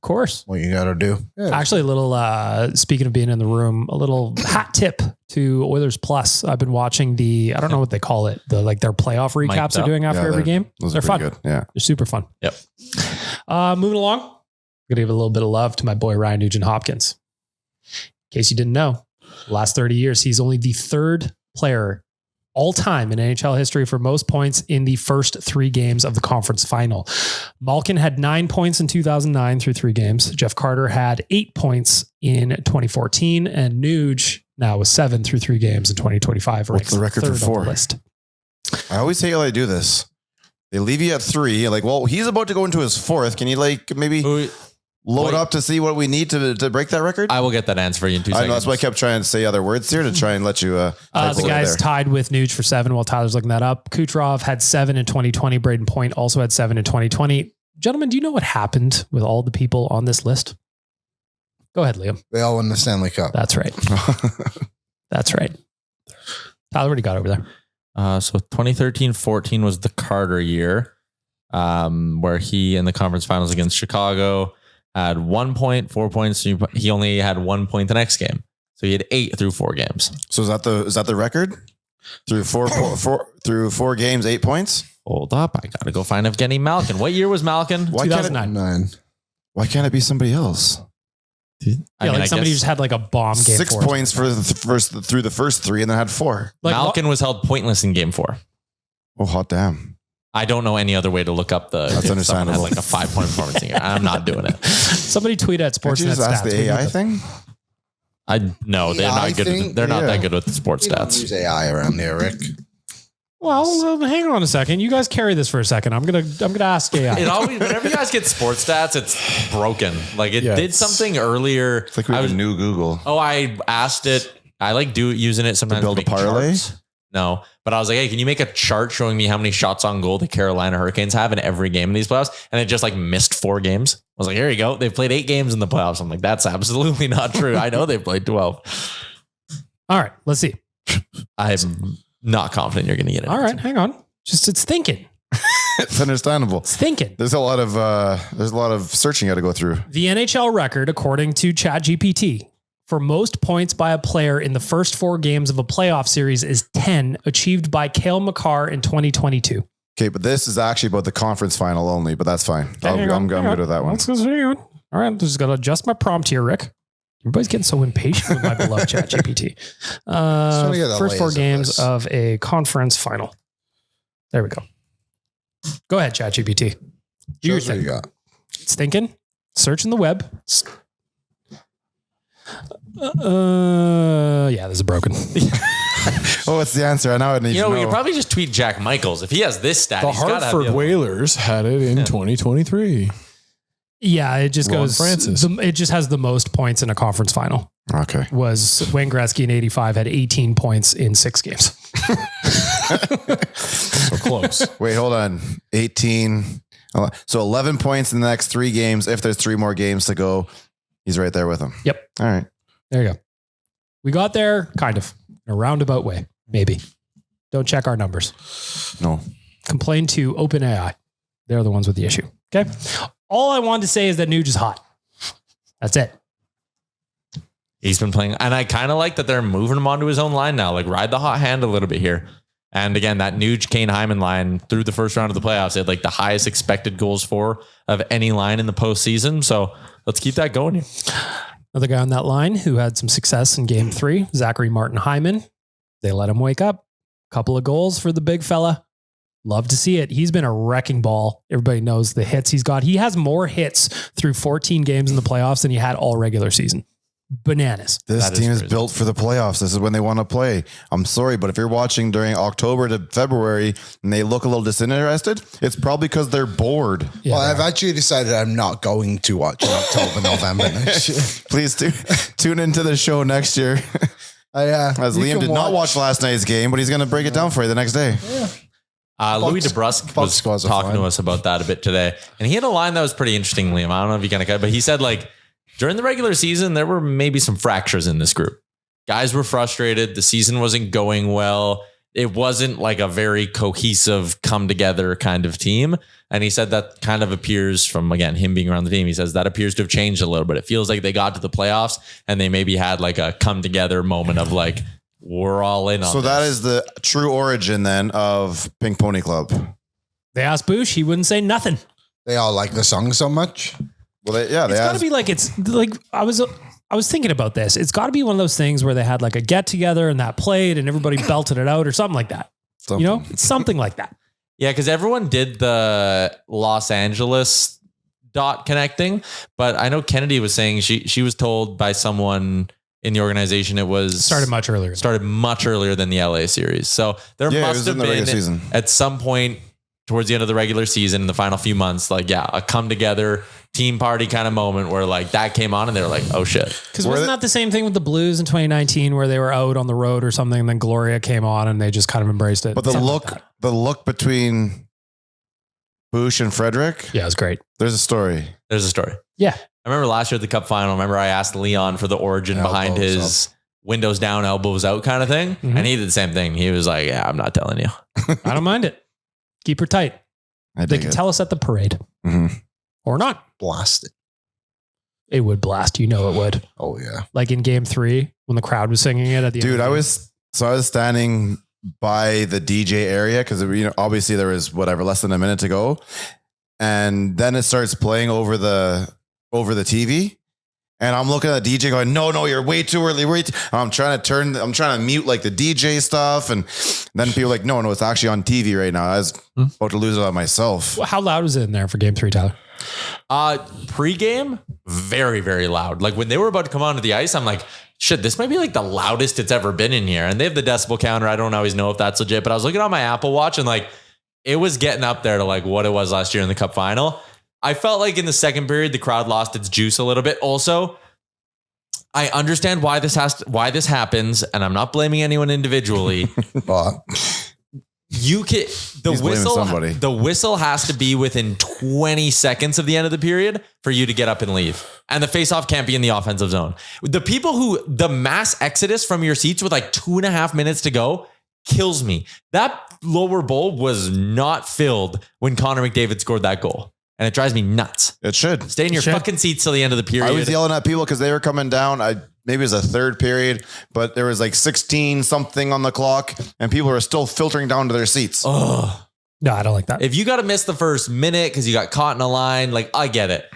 What you got to do. Yeah. Actually, a little, speaking of being in the room, a little hat tip to Oilers Plus. I've been watching I don't know what they call it, their playoff recaps Mic'd they're up. doing after Yeah, every game. Those They're are fun. pretty good. Yeah. They're super fun. Yep. Moving along, I'm going to give a little bit of love to my boy, Ryan Nugent-Hopkins. In case you didn't know, last 30 years, he's only the third player all time in NHL history for most points in the first 3 games of the conference final. Malkin had 9 points in 2009 through 3 games. Jeff Carter had 8 points in 2014, and Nuge now with 7 through 3 games in 2025. What's the record for third on the 4? list. I always hate how they do this. They leave you at 3. Like, well, he's about to go into his 4th. Can you like maybe load Wait. up to see what we need to break that record? I will get that answer for you in 2 I seconds. know that's why I kept trying to say other words here to try and let you. The over guy's there. tied with Nuge for 7 while Tyler's looking that up. Kucherov had 7 in 2020. Braden Point also had 7 in 2020. Gentlemen, do you know what happened with all the people on this list? Go ahead, Liam. They all win the Stanley Cup. That's right. That's right. Tyler, what do you got over there? So 2013-14 was the Carter year, where he in the conference finals against Chicago had 1 point, 4 points. He only had 1 point the next game. So he had 8 through 4 games. So is that the record? Through four games, 8 points? Hold up. I got to go find Evgeny Malkin. What year was Malkin? Why can't 2009. 9. Why can't it be somebody else? Yeah, like somebody guess just had like a bomb game. 6 points for through the first 3 and then had 4. Like, Malkin was held pointless in game 4. Oh, hot damn. I don't know any other way to look up That's if someone understandable. had like a 5-point performance in game. I'm not doing it. somebody tweet at Can't you Sportsnet just ask Stats. the We need AI the- thing? No, they're AI not good. thing? They're not Yeah. that good with the sports We don't stats. use AI around here, Rick. Well, hang on a second. You guys carry this for a second. I'm gonna ask AI. It always, whenever you guys get sports stats, it's broken. Like it Yeah, did it's- something earlier. It's like we I have was, a new Google. I asked it. I like using it sometimes build to a make parlay? charts. No, but I was like, hey, can you make a chart showing me how many shots on goal the Carolina Hurricanes have in every game in these playoffs? And it just like missed 4 games. I was like, here you go. They've played 8 games in the playoffs. I'm like, that's absolutely not true. I know they've played 12. All right, let's see. I'm not confident you're going to get it. All right, hang on. Just it's thinking. It's understandable. It's thinking. There's a lot of searching you got to go through. The NHL record, according to ChatGPT, for most points by a player in the first 4 games of a playoff series is 10, achieved by Cale Makar in 2022. Okay, but this is actually about the conference final only, but that's fine. I'm good with that one. Let's go. Hang on. All right, I'm just going to adjust my prompt here, Rick. Everybody's getting so impatient with my beloved ChatGPT. trying to get the First 4 layers of games this. of a conference final. There we go. Go ahead, ChatGPT. Do your Shows what thing. you got. It's thinking. Searching the web. Yeah, this is broken. Oh, it's the answer. I know. I need You know, to we know. could probably just tweet Jack Michaels. If he has this stat, The he's gotta have Hartford the other one. Whalers had it in 2023. Yeah, it just Ron goes. Francis. It just has the most points in a conference final. Okay. Was Wayne Gretzky in '85 had 18 points in 6 games. So close. Wait, hold on. 18. So 11 points in the next 3 games. If there's 3 more games to go, he's right there with them. Yep. All right. There you go. We got there kind of in a roundabout way, maybe. Don't check our numbers. No. Complain to OpenAI. They're the ones with the issue. Okay. All I wanted to say is that Nuge is hot. That's it. He's been playing, and I kind of like that they're moving him onto his own line now. Like ride the hot hand a little bit here. And again, that Nuge Kane Hyman line through the first round of the playoffs, they had like the highest expected goals for of any line in the postseason. So let's keep that going here. Another guy on that line who had some success in game 3, Zachary Martin Hyman. They let him wake up. Couple of goals for the big fella. Love to see it. He's been a wrecking ball. Everybody knows the hits he's got. He has more hits through 14 games in the playoffs than he had all regular season. Bananas. This That team is crazy. built for the playoffs. This is when they want to play. I'm sorry, but if you're watching during October to February and they look a little disinterested, it's probably because they're bored. Yeah, Well, they I've are. actually decided I'm not going to watch in October, November next year. Please tune into the show next year. As You Liam can did not watch last night's game, but he's going to break it down for you the next day. Louis DeBrusque Fox was squads are talking fine. to us about that a bit today. And he had a line that was pretty interesting, Liam. I don't know if you kind of cut, but he said like during the regular season, there were maybe some fractures in this group. Guys were frustrated. The season wasn't going well. It wasn't like a very cohesive come together kind of team. And he said that kind of appears from, again, him being around the team. He says that appears to have changed a little bit. It feels like they got to the playoffs and they maybe had like a come together moment of like, we're all in on So this. that is the true origin then of Pink Pony Club. They asked Boosh, he wouldn't say nothing. They all like the song so much. Well, they It's got to asked, be like, it's like, I was thinking about this. It's got to be one of those things where they had like a get together and that played and everybody belted it out or something like that. something. You know, it's something like that. Yeah, because everyone did the Los Angeles dot connecting, but I know Kennedy was saying she was told by someone in the organization it was Started much earlier than the LA series. So there Yeah, it must was have in the regular been season. at some point towards the end of the regular season in the final few months, like a come together team party kind of moment where like that came on and they were like, oh shit. Because wasn't that the same thing with the Blues in 2019 where they were out on the road or something and then Gloria came on and they just kind of embraced it? But the Something look, like that. the look between Boosh and Frederick, Yeah, it was great. there's a story. There's a story. Yeah. I remember last year at the Cup final, remember I asked Leon for the origin behind Elbows his windows down, elbows out kind of thing. Mhm. And he did the same thing. He was like, yeah, I'm not telling you. I don't mind it. Keep her tight. I They dig can it. tell us at the parade Mhm. or not. Blast it. It would blast. You know it would. Oh, yeah. Like in game 3 when the crowd was singing it at the end. Dude, of the I game. was standing by the DJ area because obviously there was less than a minute to go, and then it starts playing over the TV, and I'm looking at the DJ going, no, you're way too early. And I'm trying to mute like the DJ stuff, and then people are like, no, it's actually on TV right now. I was about to lose it on myself. How loud was it in there for game 3, Tyler? Pre-game, very, very loud. Like when they were about to come onto the ice, I'm like, shit, this might be like the loudest it's ever been in here. And they have the decibel counter. I don't always know if that's legit, but I was looking on my Apple Watch and like it was getting up there to like what it was last year in the Cup final. I felt like in the second period, the crowd lost its juice a little bit. Also, I understand why this happens, and I'm not blaming anyone individually. But He's blaming somebody. The whistle has to be within 20 seconds of the end of the period for you to get up and leave. And the faceoff can't be in the offensive zone. The mass exodus from your seats with like 2.5 minutes to go kills me. That lower bowl was not filled when Connor McDavid scored that goal. And it drives me nuts. It should. Stay in your fucking seats till the end of the period. I was yelling at people because they were coming down. Maybe it was a third period, but there was like 16 something on the clock, and people were still filtering down to their seats. Ugh. No, I don't like that. If you got to miss the first minute because you got caught in a line, like I get it.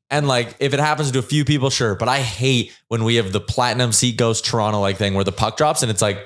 And like if it happens to a few people, sure. But I hate when we have the platinum seat ghost Toronto like thing where the puck drops and it's like,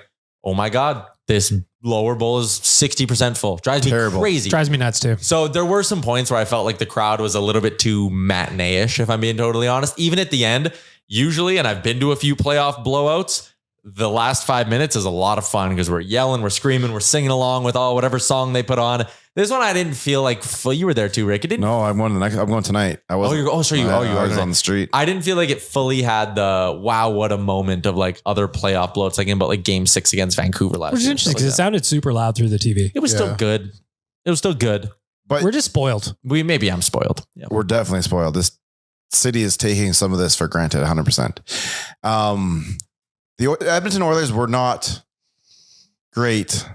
oh my God, this lower bowl is 60% full. Drives Terrible. me crazy. Drives me nuts too. So there were some points where I felt like the crowd was a little bit too matinee-ish, if I'm being totally honest. Even at the end, usually, and I've been to a few playoff blowouts, the last 5 minutes is a lot of fun because we're yelling, we're screaming, we're singing along with whatever song they put on. This one I didn't feel like you were there too, Rick. It didn't. No, I'm going tonight. I was. You I was are on the street. I didn't feel like it fully had the wow, what a moment of like other playoff bloats, like in about like Game 6 against Vancouver last year. Which is interesting because it sounded super loud through the TV. It was still good. It was still good. But we're just spoiled. Maybe I'm spoiled. Yeah. We're definitely spoiled. This city is taking some of this for granted, 100%. The Edmonton Oilers were not great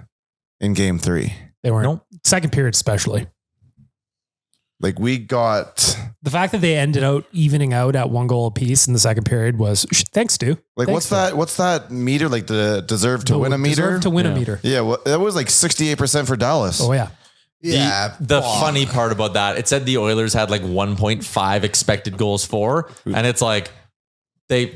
in Game 3. They weren't. Second period, especially. Like we got the fact that they ended out evening out at 1 goal apiece in the second period was thanks, Stu. Like thanks, what's that meter? Like the deserve to win a meter? Deserve to win a meter. Yeah, well, that was like 68% for Dallas. Oh yeah. Yeah. The funny part about that, it said the Oilers had like 1.5 expected goals for, and it's like they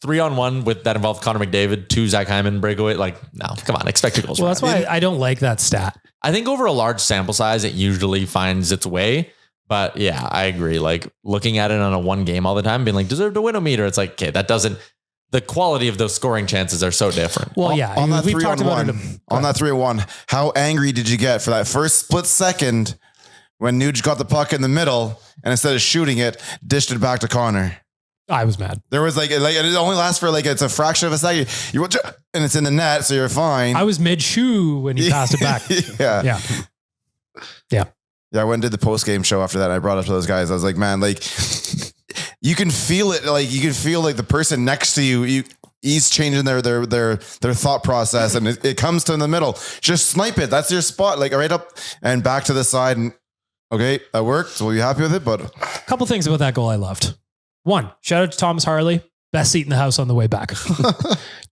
3-on-1 with that involved Connor McDavid, 2 Zach Hyman breakaway. Like, no, come on, expected goals. Well, that's why I don't like that stat. I think over a large sample size, it usually finds its way. But yeah, I agree. Like looking at it on a 1 game all the time, being like deserve to win a meter. It's like, okay, that doesn't. The quality of those scoring chances are so different. Well, yeah, on that we've 3-on-1, on that 3-on-1, how angry did you get for that first split second when Nuge got the puck in the middle and instead of shooting it, dished it back to Connor? I was mad. There was like it only lasts for like it's a fraction of a second. And it's in the net, so you're fine. I was mid shoe when he passed it back. Yeah. Yeah. I went and did the post game show after that. I brought up to those guys. I was like, man, like you can feel it. Like you can feel like the person next to you, he's changing their thought process, and it comes to in the middle. Just snipe it. That's your spot. Like right up and back to the side. And okay, that worked. So we'll be happy with it. But a couple things about that goal I loved. 1, shout out to Thomas Harley. Best seat in the house on the way back.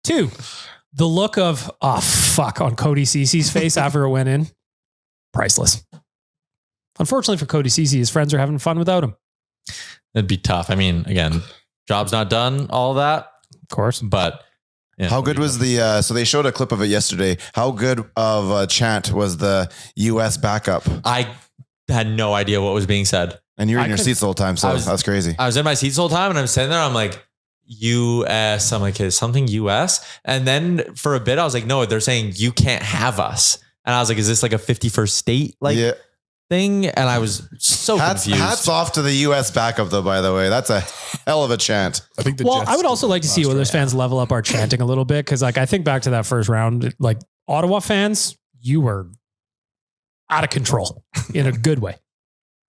2, the look of, oh, fuck, on Cody Cece's face after it went in. Priceless. Unfortunately for Cody Cece, his friends are having fun without him. It'd be tough. I mean, again, job's not done, all that. Of course. But yeah, how good was the, so they showed a clip of it yesterday. How good of a chant was the US backup? I had no idea what was being said. And you're in your seats the whole time, so that's crazy. I was in my seats the whole time and I'm sitting there. I'm like, US. I'm like, is something US? And then for a bit, I was like, no, they're saying you can't have us. And I was like, is this like a 51st state thing? And I was so confused. Hats off to the US backup, though, by the way. That's a hell of a chant. I think I would also like to see Oilers fans level up our chanting a little bit. Cause like, I think back to that first round, like Ottawa fans, you were out of control in a good way.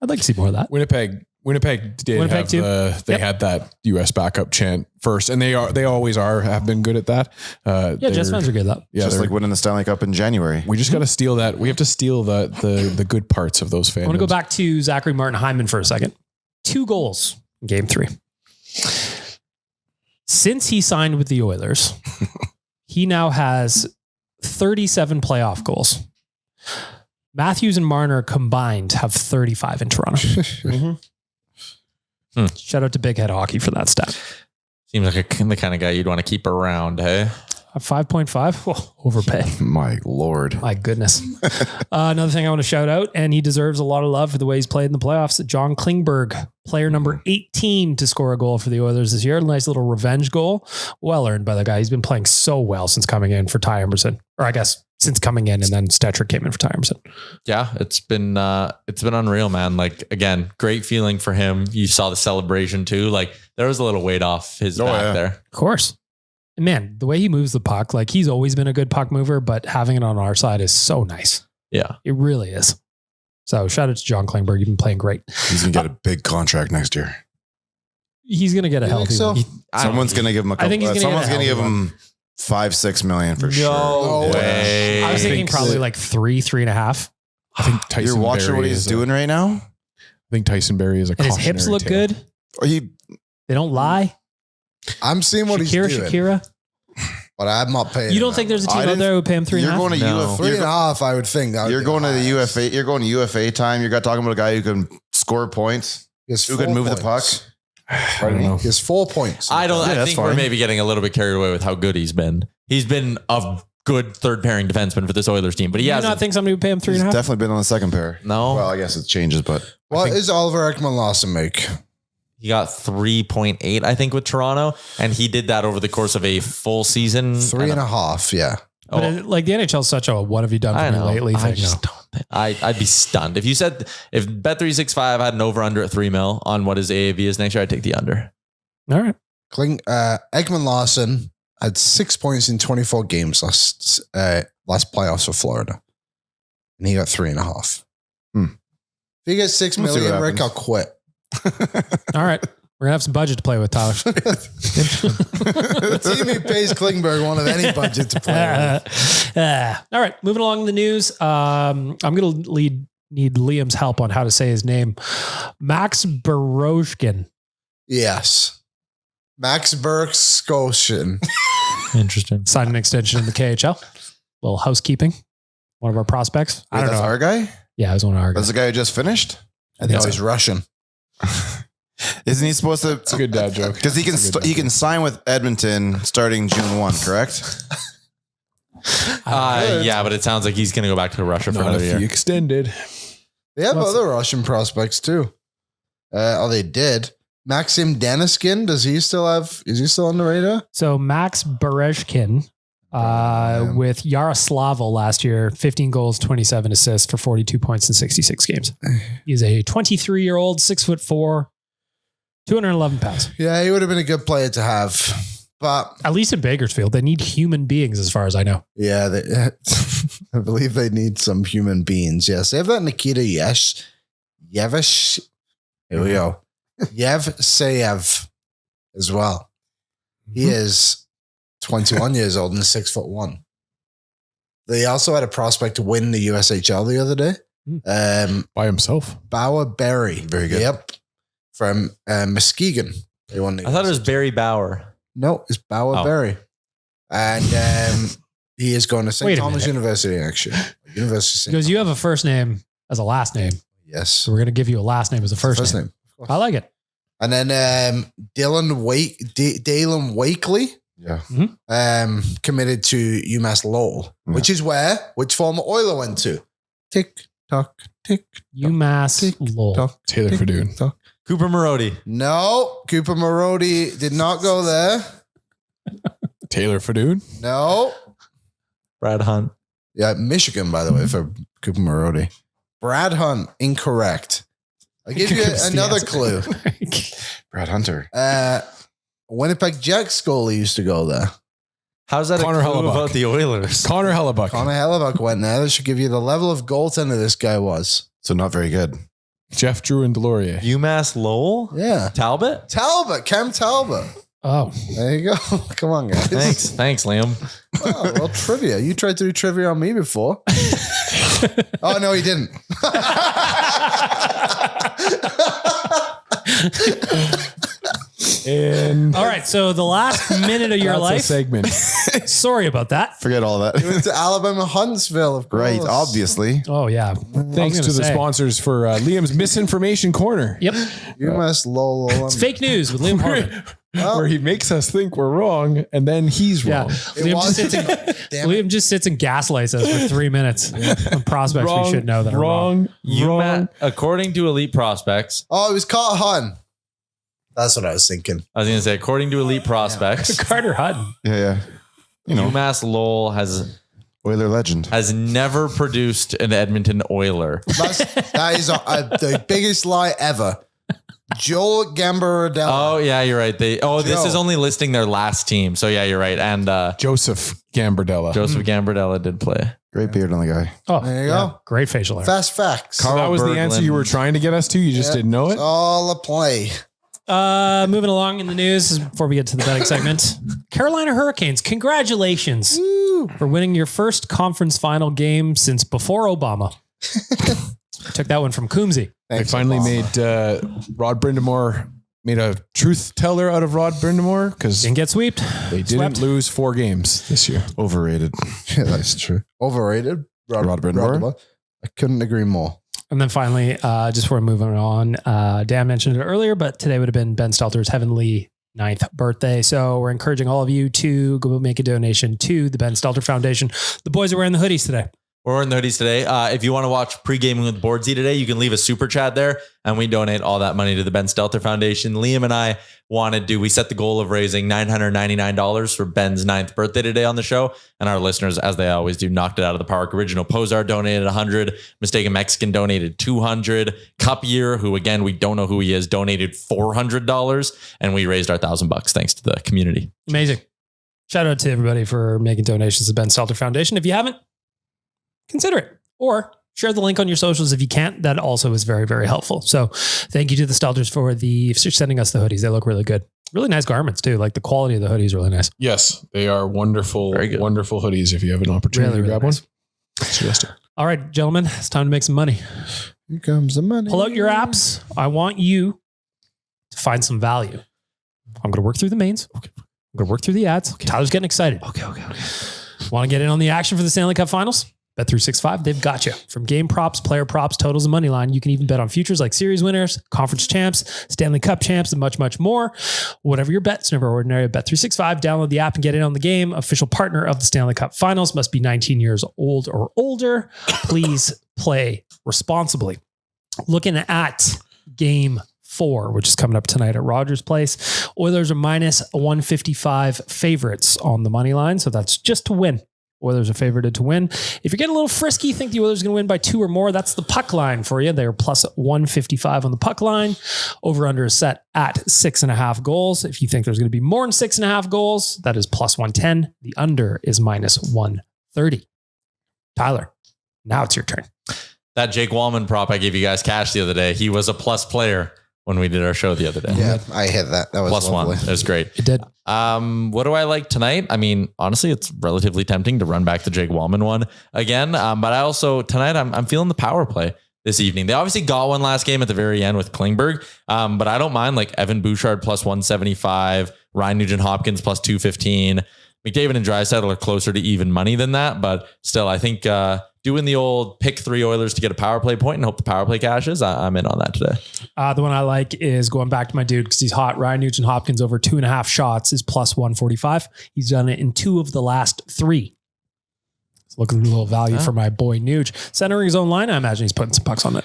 I'd like to see more of that. Winnipeg did have too. They had that US backup chant first, and they always have been good at that. Jets fans are good at that. Yeah, just like winning the Stanley Cup in January. We just got to steal that. We have to steal the good parts of those fans. I want to go back to Zachary Martin Hyman for a second. 2 goals in Game 3. Since he signed with the Oilers, he now has 37 playoff goals. Matthews and Marner combined have 35 in Toronto. Shout out to Big Head Hockey for that stat. Seems like the kind of guy you'd want to keep around, hey? 5.5? Oh, overpay. My Lord. My goodness. Another thing I want to shout out, and he deserves a lot of love for the way he's played in the playoffs. John Klingberg, player number 18 to score a goal for the Oilers this year. Nice little revenge goal. Well earned by the guy. He's been playing so well since coming in for Ty Emerson. Or I guess since coming in, and then Stetcher came in for Ty Emerson. Yeah, it's been unreal, man. Like, again, great feeling for him. You saw the celebration too. Like, there was a little weight off his back there. Of course. And man, the way he moves the puck, like he's always been a good puck mover, but having it on our side is so nice. Yeah. It really is. So shout out to John Klingberg. You've been playing great. He's going to get a big contract next year. He's going to get a healthy one. Someone's going to give him a couple. I think he's someone's going to give him 5-6 million for sure. No way. I was thinking probably like 3.5. I think Tyson You're watching Barrie what he's doing right now? I think Tyson Barrie is a And his hips look tale. good. They don't lie. I'm seeing what he's doing. Shakira. But I'm not paying. You don't think there's a team out there who would pay him 3.5? You're going to UFA. 3.5, I would think. You're going to the UFA. You're going to UFA time. You're talking about a guy who can score points, who can move the puck. I don't know. He has 4 points. I think we're maybe getting a little bit carried away with how good he's been. He's been a good third pairing defenseman for this Oilers team, but he has not think somebody would pay him 3.5? He's definitely been on the second pair. No. Well, I guess it changes, but What is Oliver Ekman-Larsson make? He got 3.8, I think, with Toronto, and he did that over the course of a full season. 3.5, yeah. But like the NHL is such a what have you done for me lately thing. I'd be stunned. If Bet365 had an over under at 3 mil on what his AAV is next year, I'd take the under. All right. Ekman Larson had 6 points in 24 games last playoffs for Florida. And he got 3.5. If he gets $6 million, Rick, I'll quit. All right. We're going to have some budget to play with, Tyler. The team who pays Klingberg won't have any budget to play with. All right. Moving along in the news. I'm going to need Liam's help on how to say his name. Max Berezovskin. Yes. Max Berezovskin. Interesting. Signed an extension in the KHL. Little housekeeping. One of our prospects. Wait, that's our guy? Yeah, it was one of our That's the guy who just finished? I think he's Russian. Isn't he supposed to? It's a good dad joke. Because he can sign with Edmonton starting June 1, correct? Yeah, but it sounds like he's going to go back to Russia for Not another if he year. extended. They have other Russian prospects too. They did. Maxim Daniskin, is he still on the radar? So Max Berezovskin with Yaroslavl last year, 15 goals, 27 assists for 42 points in 66 games. He's a 23-year-old, 6'4", 211 pounds. Yeah, he would have been a good player to have. But At least in Bakersfield, they need human beings as far as I know. yeah, I believe they need some human beings. Yes, they have that Nikita Yevish. Here we go. Yevseyev as well. He is 21 years old and 6'1". They also had a prospect to win the USHL the other day. By himself. Bauer Berry. Very good. Yep. From Muskegon. They won the I thought it was Barry Bauer. No, it's Bauer Berry. And he is going to St. Wait a Thomas minute. University next year. University of St. Because you have a first name as a last name. Yes. So we're going to give you a last name as a first name. I like it. And then Dalen Wakely committed to UMass Lowell, which is which former Oiler went to. Tick, tock, tick. UMass Lowell. Taylor Ferdune. Cooper Marody. No, Cooper Marody did not go there. Taylor Ferdune. No. Brad Hunt. Yeah, Michigan, by the way, for Cooper Marody. Brad Hunt, incorrect. I'll give you another clue. Brad Hunter. Winnipeg Jets goalie used to go there. How's that Connor a clue Hellebuck. about the Oilers? Connor Hellebuck. Connor Hellebuck went there. That should give you the level of goaltender this guy was. So not very good. Jeff Drew and Delorier. UMass Lowell? Yeah. Talbot? Cam Talbot. Oh, There you go. Come on, guys. Thanks, Liam. Oh, well, trivia. You tried to do trivia on me before. Oh, no, he didn't. And all right. So the last minute of your that's a life. segment. Sorry about that. Forget all He that. went to Alabama Huntsville, of course. Right, obviously. Oh yeah. Thanks to the sponsors for Liam's Misinformation Corner. Yep. UMass Lowell. It's fake news with Liam Harmon. Where he makes us think we're wrong and then he's Yeah. wrong. Liam just sits and gaslights us for 3 minutes on prospects we should know that are wrong. UMass, according to Elite Prospects, Oh, it was Carter Hutton. That's what I was thinking. I was going to say, according to Elite Prospects, Carter Hutton. Yeah. You know, UMass Lowell Oiler legend. has never produced an Edmonton Oiler. That is the biggest lie ever. Joel Gambaradella. Oh, yeah, you're right. This Joe. is only listing their last team. So, yeah, you're right. And Joseph Gambardella. Joseph Gambardella did play. Great beard on the guy. Oh, There you go. Great facial hair. Fast facts. So that was the answer you were trying to get us to. You just didn't know it. It's all a play. Moving along in the news before we get to the betting segment. Carolina Hurricanes, congratulations for winning your first conference final game since before Obama. Took that one from Coombsy. They finally made Rod Brindamore made a truth teller out of Rod Brindamore because Didn't get swept. they didn't Swept. lose 4 games this year. Overrated. Yeah, that's true. Overrated. Rod Brindamore? I couldn't agree more. And then finally, just before moving on, Dan mentioned it earlier, but today would have been Ben Stelter's heavenly 9th birthday. So we're encouraging all of you to go make a donation to the Ben Stelter Foundation. The boys are wearing the hoodies today. We're wearing the hoodies today. If you want to watch Pre-Gaming with Boardsy today, you can leave a super chat there and we donate all that money to the Ben Stelter Foundation. Liam and I we set the goal of raising $999 for Ben's 9th birthday today on the show. And our listeners, as they always do, knocked it out of the park. Original Pozar donated 100. Mistaken Mexican donated 200. Cup Year, who again, we don't know who he is, donated $400. And we raised our $1,000 thanks to the community. Amazing. Shout out to everybody for making donations to Ben Stelter Foundation. If you haven't, consider it, or share the link on your socials if you can't. That also is very, very helpful. So thank you to the Stelters for sending us the hoodies. They look really good. Really nice garments too. Like the quality of the hoodies is really nice. Yes, they are wonderful, wonderful hoodies. If you have an opportunity to grab one, suggest it. All right, gentlemen, it's time to make some money. Here comes the money. Pull out your apps. I want you to find some value. I'm going to work through the mains. Okay. I'm going to work through the ads. Okay. Tyler's getting excited. Okay. Want to get in on the action for the Stanley Cup Finals? Bet365, they've got you. From game props, player props, totals, and money line, you can even bet on futures like series winners, conference champs, Stanley Cup champs, and much, much more. Whatever your bet's never ordinary. Bet365, download the app and get in on the game. Official partner of the Stanley Cup Finals. Must be 19 years old or older. Please play responsibly. Looking at game 4, which is coming up tonight at Rogers Place. Oilers are minus 155 favorites on the money line. So that's just to win. Oilers are favored to win. If you're getting a little frisky, think the Oilers are going to win by 2 or more. That's the puck line for you. They're plus 155 on the puck line. Over under is set at 6.5 goals. If you think there's going to be more than 6.5 goals, that is plus 110. The under is minus 130. Tyler, now it's your turn. That Jake Wallman prop I gave you guys cash the other day, he was a plus player when we did our show the other day. Yeah, I hit that. That was plus lovely. 1. It was great. It did. What do I like tonight? I mean, honestly, it's relatively tempting to run back the Jake Wallman one again. But I also, tonight, I'm feeling the power play this evening. They obviously got one last game at the very end with Klingberg. But I don't mind like Evan Bouchard plus 175, Ryan Nugent-Hopkins plus 215. McDavid and Draisaitl are closer to even money than that. But still, I think doing the old pick 3 Oilers to get a power play point and hope the power play cashes, I'm in on that today. The one I like is going back to my dude because he's hot. Ryan Nugent-Hopkins over 2.5 shots is plus 145. He's done it in 2 of the last 3. So looking at a little value for my boy Nuge. Centering his own line, I imagine he's putting some pucks on it.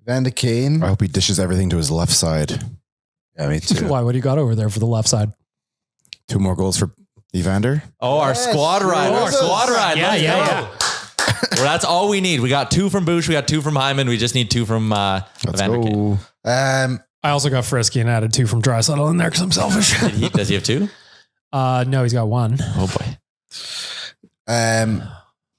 Van de Kane. I hope he dishes everything to his left side. Yeah, me too. Why? What do you got over there for the left side? 2 more goals for Evander. Oh, our squad ride. Our squad ride. Yeah. Well, that's all we need. We got 2 from Bush. We got 2 from Hyman. We just need 2 from Let's Van der Kane. go. I also got frisky and added 2 from Draisaitl in there because I'm selfish. Does he have 2? No, he's got 1. Oh boy.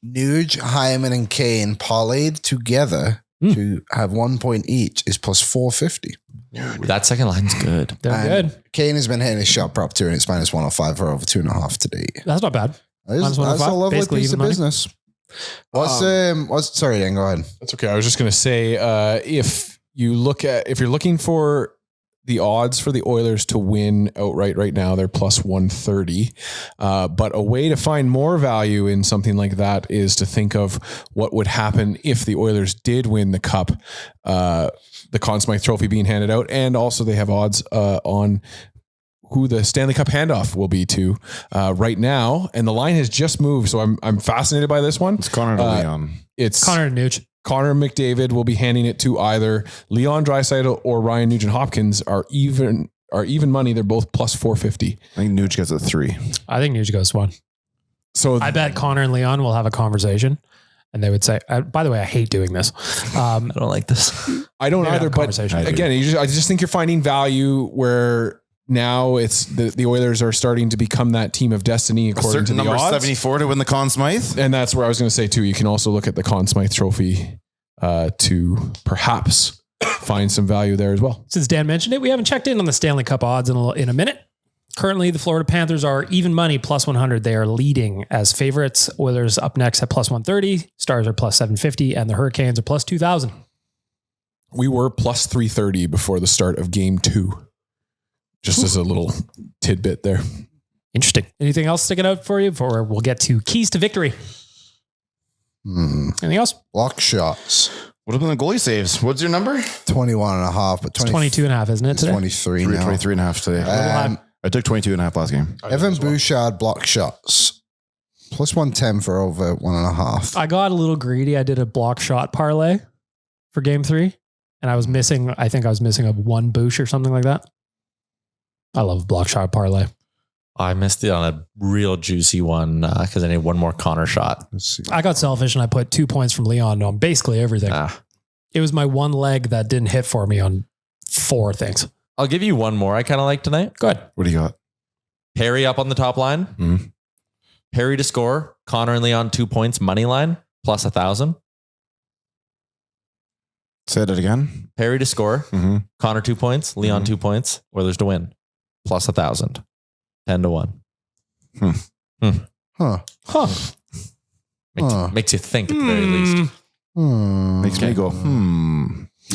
Nuge, Hyman, and Kane parlayed together to have 1 point each is plus 450. That second line's good. They're good. Kane has been hitting his shot prop too, and it's minus 105 for over 2.5 today. That's not bad. That's a lovely basically piece of even money. business. What's sorry, Dan, go ahead. That's okay. I was just going to say, if you're looking for the odds for the Oilers to win outright right now, they're plus 130. But a way to find more value in something like that is to think of what would happen if the Oilers did win the cup, the Conn Smythe Trophy being handed out. And also they have odds on who the Stanley Cup handoff will be to right now. And the line has just moved. So I'm fascinated by this one. It's Connor to Leon. It's Connor and Nuge. Connor McDavid will be handing it to either Leon Draisaitl or Ryan Nugent-Hopkins are even money. They're both plus 450. I think Nuge gets a 3. I think Nuge goes 1. So I bet Connor and Leon will have a conversation and they would say, by the way, I hate doing this. I don't like this. I don't either, but conversation. again, I just think you're finding value where now it's the Oilers are starting to become that team of destiny A according to certain the number odds. 74 to win the Conn Smythe. And that's where I was going to say too, you can also look at the Conn Smythe Trophy to perhaps find some value there as well. Since Dan mentioned it, we haven't checked in on the Stanley Cup odds in a minute. Currently, the Florida Panthers are even money plus 100. They are leading as favorites. Oilers up next at plus 130. Stars are plus 750 and the Hurricanes are plus 2,000. We were plus 330 before the start of game 2. Just as a little tidbit there. Interesting. Anything else sticking out for you before we'll get to keys to victory? Anything else? Block shots. What have been the goalie saves? What's your number? 21.5, but 22.5, isn't it today? 23 now. 23.5 today. I took 22.5 last game. Evan Bouchard block shots. Plus 110 for over 1.5. I got a little greedy. I did a block shot parlay for game 3 and I think I was missing a 1 boosh or something like that. I love block shot parlay. I missed it on a real juicy one because I need one more Connor shot. Let's see. I got selfish and I put 2 points from Leon on basically everything. It was my one leg that didn't hit for me on 4 things. I'll give you one more I kind of like tonight. Go ahead. What do you got? Perry up on the top line. Mm-hmm. Perry to score. Connor and Leon 2 points. Money line plus 1,000. Say that again. Perry to score. Mm-hmm. Connor 2 points. Leon 2 points. Oilers to win plus 1,000. 10-1. Huh. Makes you think at the very least. Makes me go,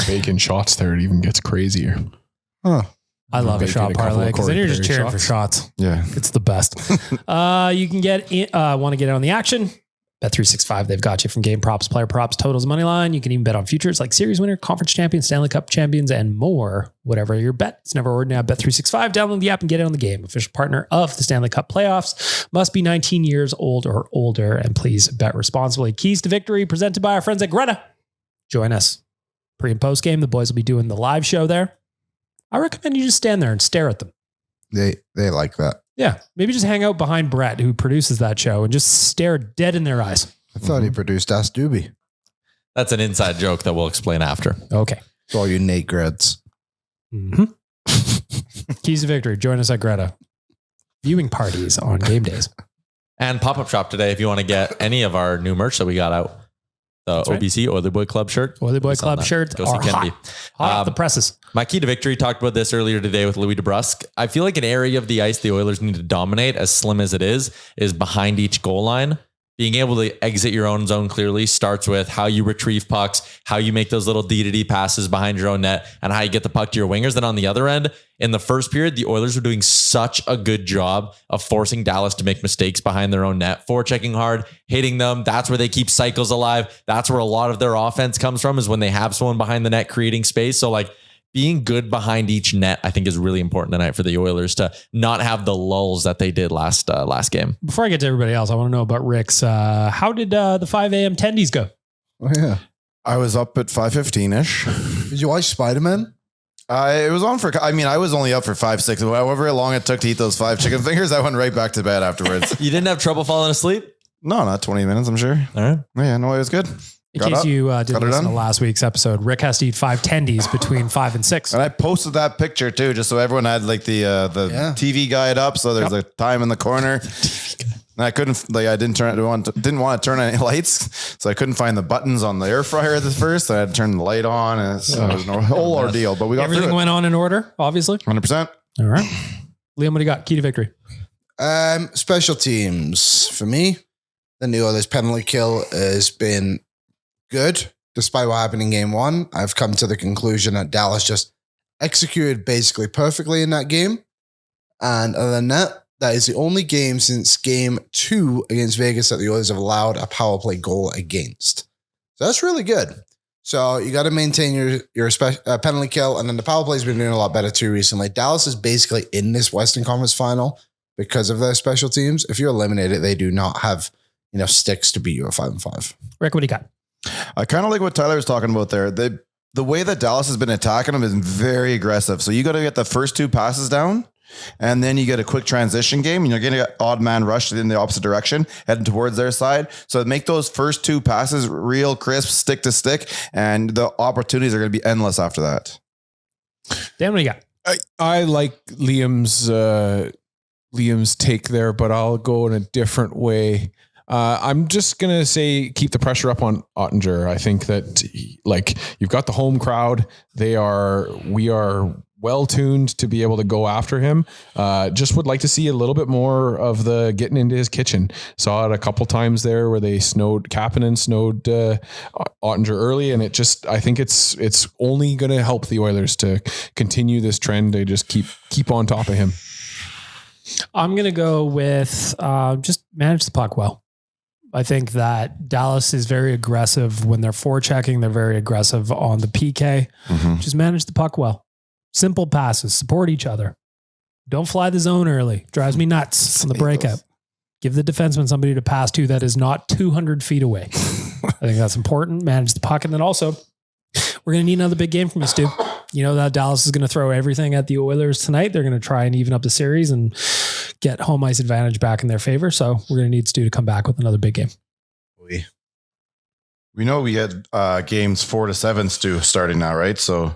Bacon shots there, it even gets crazier. Huh. I love a Bacon, shot a couple parlay of because then Corey you're just Perry cheering for shots. shots. Yeah. It's the best. You can want to get in on the action. Bet365, they've got you from game props, player props, totals, money line. You can even bet on futures like series winner, conference champions, Stanley Cup champions, and more. Whatever your bet, it's never ordinary. Bet365, download the app and get in on the game. Official partner of the Stanley Cup playoffs. Must be 19 years old or older, and please bet responsibly. Keys to victory presented by our friends at Greta. Join us. Pre and post game, the boys will be doing the live show there. I recommend you just stand there and stare at them. They like that. Yeah, maybe just hang out behind Brett, who produces that show, and just stare dead in their eyes. I thought he produced Ask Doobie. That's an inside joke that we'll explain after. Okay. For all you Nate grads. Mm-hmm. Keys to victory. Join us at Greta. Viewing parties on game days. And pop-up shop today if you want to get any of our new merch that we got out. The right. OBC, Oiler Boy Club shirt. Oiler Boy It's on Club that. shirts Go are see Kennedy. hot off the presses. My key to victory, talked about this earlier today with Louis DeBrusque. I feel like an area of the ice the Oilers need to dominate, as slim as it is behind each goal line. Being able to exit your own zone clearly starts with how you retrieve pucks, how you make those little D-to-D passes behind your own net, and how you get the puck to your wingers. Then on the other end, in the first period, the Oilers were doing such a good job of forcing Dallas to make mistakes behind their own net, forechecking hard, hitting them. That's where they keep cycles alive. That's where a lot of their offense comes from, is when they have someone behind the net creating space. So like, being good behind each net, I think, is really important tonight for the Oilers to not have the lulls that they did last game. Before I get to everybody else, I want to know about Rick's. How did the 5 a.m. tendies go? Oh, yeah. I was up at 5:15-ish. Did you watch Spider-Man? It was on I was only up for 5-6. However long it took to eat those 5 chicken fingers, I went right back to bed afterwards. You didn't have trouble falling asleep? No, not 20 minutes, I'm sure. All right. Yeah, no, it was good. In case you didn't listen to last week's episode, Rick has to eat 5 tendies between 5 and 6. And I posted that picture too, just so everyone had like the TV guide up. So there's a time in the corner. And I couldn't, I didn't want to turn on any lights. So I couldn't find the buttons on the air fryer at the first. So I had to turn the light on, and it was a whole ordeal, but we got everything through it. went on in order, obviously. 100%. All right. Liam, what do you got? Key to victory. Special teams. For me, the New Oilers penalty kill has been good. Despite what happened in game 1, I've come to the conclusion that Dallas just executed basically perfectly in that game. And other than that, that is the only game since game 2 against Vegas that the Oilers have allowed a power play goal against. So that's really good. So you got to maintain your penalty kill. And then the power play has been doing a lot better too recently. Dallas is basically in this Western Conference final because of their special teams. If you eliminate it, they do not have enough sticks to beat you at 5-5. Rick, what do you got? I kind of like what Tyler was talking about there. The way that Dallas has been attacking them is very aggressive. So you got to get the first 2 passes down, and then you get a quick transition game, and you're going to get odd man rushed in the opposite direction, heading towards their side. So make those first 2 passes real crisp, stick to stick, and the opportunities are going to be endless after that. Dan, what do you got? I like Liam's take there, but I'll go in a different way. I'm just going to say, keep the pressure up on Ottinger. I think that you've got the home crowd. We are well tuned to be able to go after him. Just would like to see a little bit more of the getting into his kitchen. Saw it a couple times there where they Kapanen snowed Ottinger early. And I think it's only going to help the Oilers to continue this trend. They just keep on top of him. I'm going to go with just manage the puck well. I think that Dallas is very aggressive when they're forechecking. They're very aggressive on the PK. Mm-hmm. Just manage the puck well. Simple passes. Support each other. Don't fly the zone early. Drives me nuts on the breakout. Give the defenseman somebody to pass to that is not 200 feet away. I think that's important. Manage the puck. And then also, we're going to need another big game from you, Stu. You know that Dallas is going to throw everything at the Oilers tonight. They're going to try and even up the series and get home ice advantage back in their favor. So we're going to need Stu to come back with another big game. We know we had games 4 to 7, Stu, starting now, right? So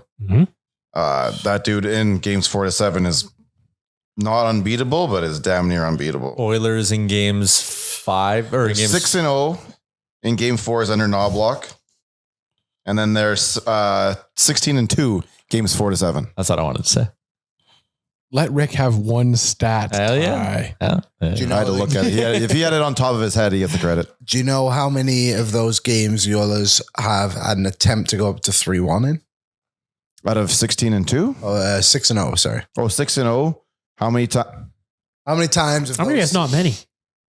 that dude in games 4 to 7 is not unbeatable, but is damn near unbeatable. Oilers in games 5 or games 6-0 in game 4 is under Knobloch. And then there's 16-2 games 4 to 7. That's what I wanted to say. Let Rick have one stat. Hell yeah. Tie. Do you know, I had to look at it. If he had it on top of his head, he gets the credit. Do you know how many of those games the Oilers have had an attempt to go up to 3-1 in? Out of 16-2? 6-0, sorry. Oh, 6-0. How many times? How many times? I'm going to guess not many.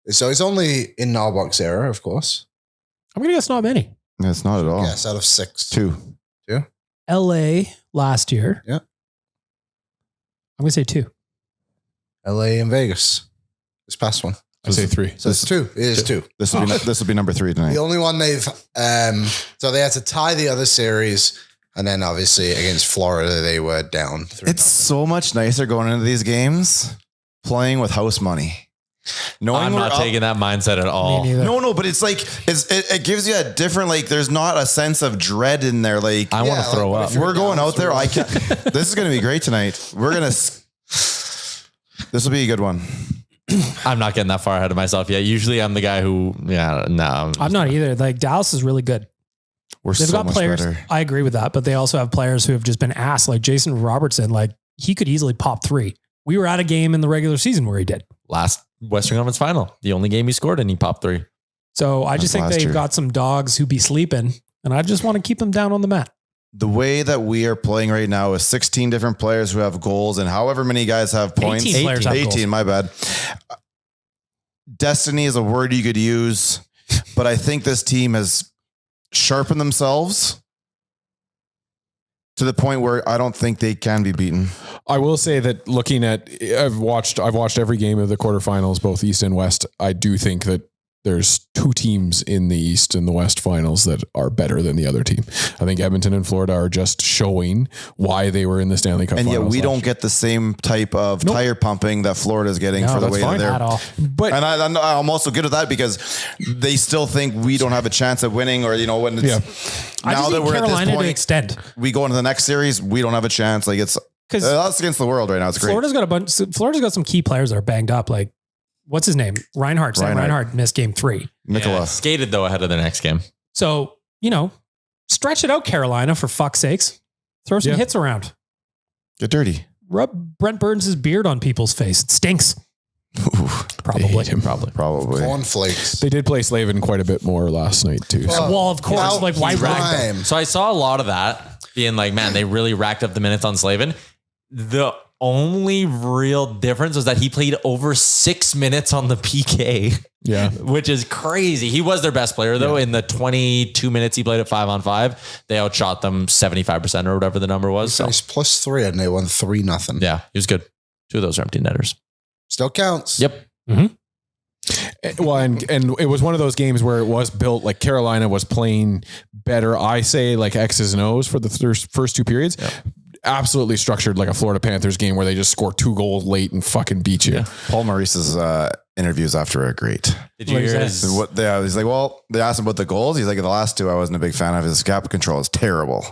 So it's only in Knobloch's era, of course. I'm going to guess not many. It's not at all. Yes, out of 6. 2. LA last year. Yeah. I'm going to say 2. LA and Vegas. This past one. I say 3. So it's 2. It is 2. This will be number 3 tonight. The only one they've, so they had to tie the other series. And then obviously against Florida, they were down 3-0. It's so much nicer going into these games playing with house money. I'm not taking that mindset at all. No, but it's like it gives you a different, like, there's not a sense of dread in there. Like, I want to throw up. We're going out there. I can't. This is going to be great tonight. This will be a good one. I'm not getting that far ahead of myself yet. Usually I'm the guy who, I'm not either. Like, Dallas is really good. They've so got much players. better. I agree with that, but they also have players who have just been asked, like Jason Robertson. Like, he could easily pop 3. We were at a game in the regular season where he did. Last Western Conference final, the only game he scored and he popped 3. So I just think they've got some dogs who be sleeping, and I just want to keep them down on the mat. The way that we are playing right now is 16 different players who have goals, and however many guys have points. 18 players have goals. My bad. Destiny is a word you could use, but I think this team has sharpened themselves to the point where I don't think they can be beaten. I will say that looking at, I've watched every game of the quarterfinals, both East and West. I do think that there's 2 teams in the East and the West finals that are better than the other team. I think Edmonton and Florida are just showing why they were in the Stanley Cup and finals. And yet we don't get the same type of tire pumping that Florida's getting for the way that they're. At all. But and I'm also good with that because they still think we don't have a chance at winning, or, when it's now that we're Carolina at this point, to extend. We go into the next series, we don't have a chance. Like, it's because that's against the world right now. It's great. Florida's got some key players that are banged up. Like, what's his name? Reinhardt missed game 3. Nicola skated though ahead of the next game. So, stretch it out, Carolina, for fuck's sakes. Throw some hits around. Get dirty. Rub Brent Burns' beard on people's face. It stinks. Ooh, Probably. Probably. Cornflakes. They did play Slavin quite a bit more last night too. So. Well, of course. Like, why rag them? So I saw a lot of that being like, man, they really racked up the minutes on Slavin. The only real difference was that he played over 6 minutes on the PK. Yeah. Which is crazy. He was their best player though. In the 22 minutes he played at 5-on-5, they outshot them 75% or whatever the number was. So +3 and they won 3-0. Yeah, he was good. 2 of those are empty netters. Still counts. Yep. Mm-hmm. Well, and it was one of those games where it was built like Carolina was playing better. I say like X's and O's for the first 2 periods. Yep. Absolutely structured like a Florida Panthers game where they just score 2 goals late and fucking beat you. Yeah. Paul Maurice's interviews after are great. Did you hear his? He's like, well, they asked him about the goals. He's like, the last 2 I wasn't a big fan of. His gap control is terrible.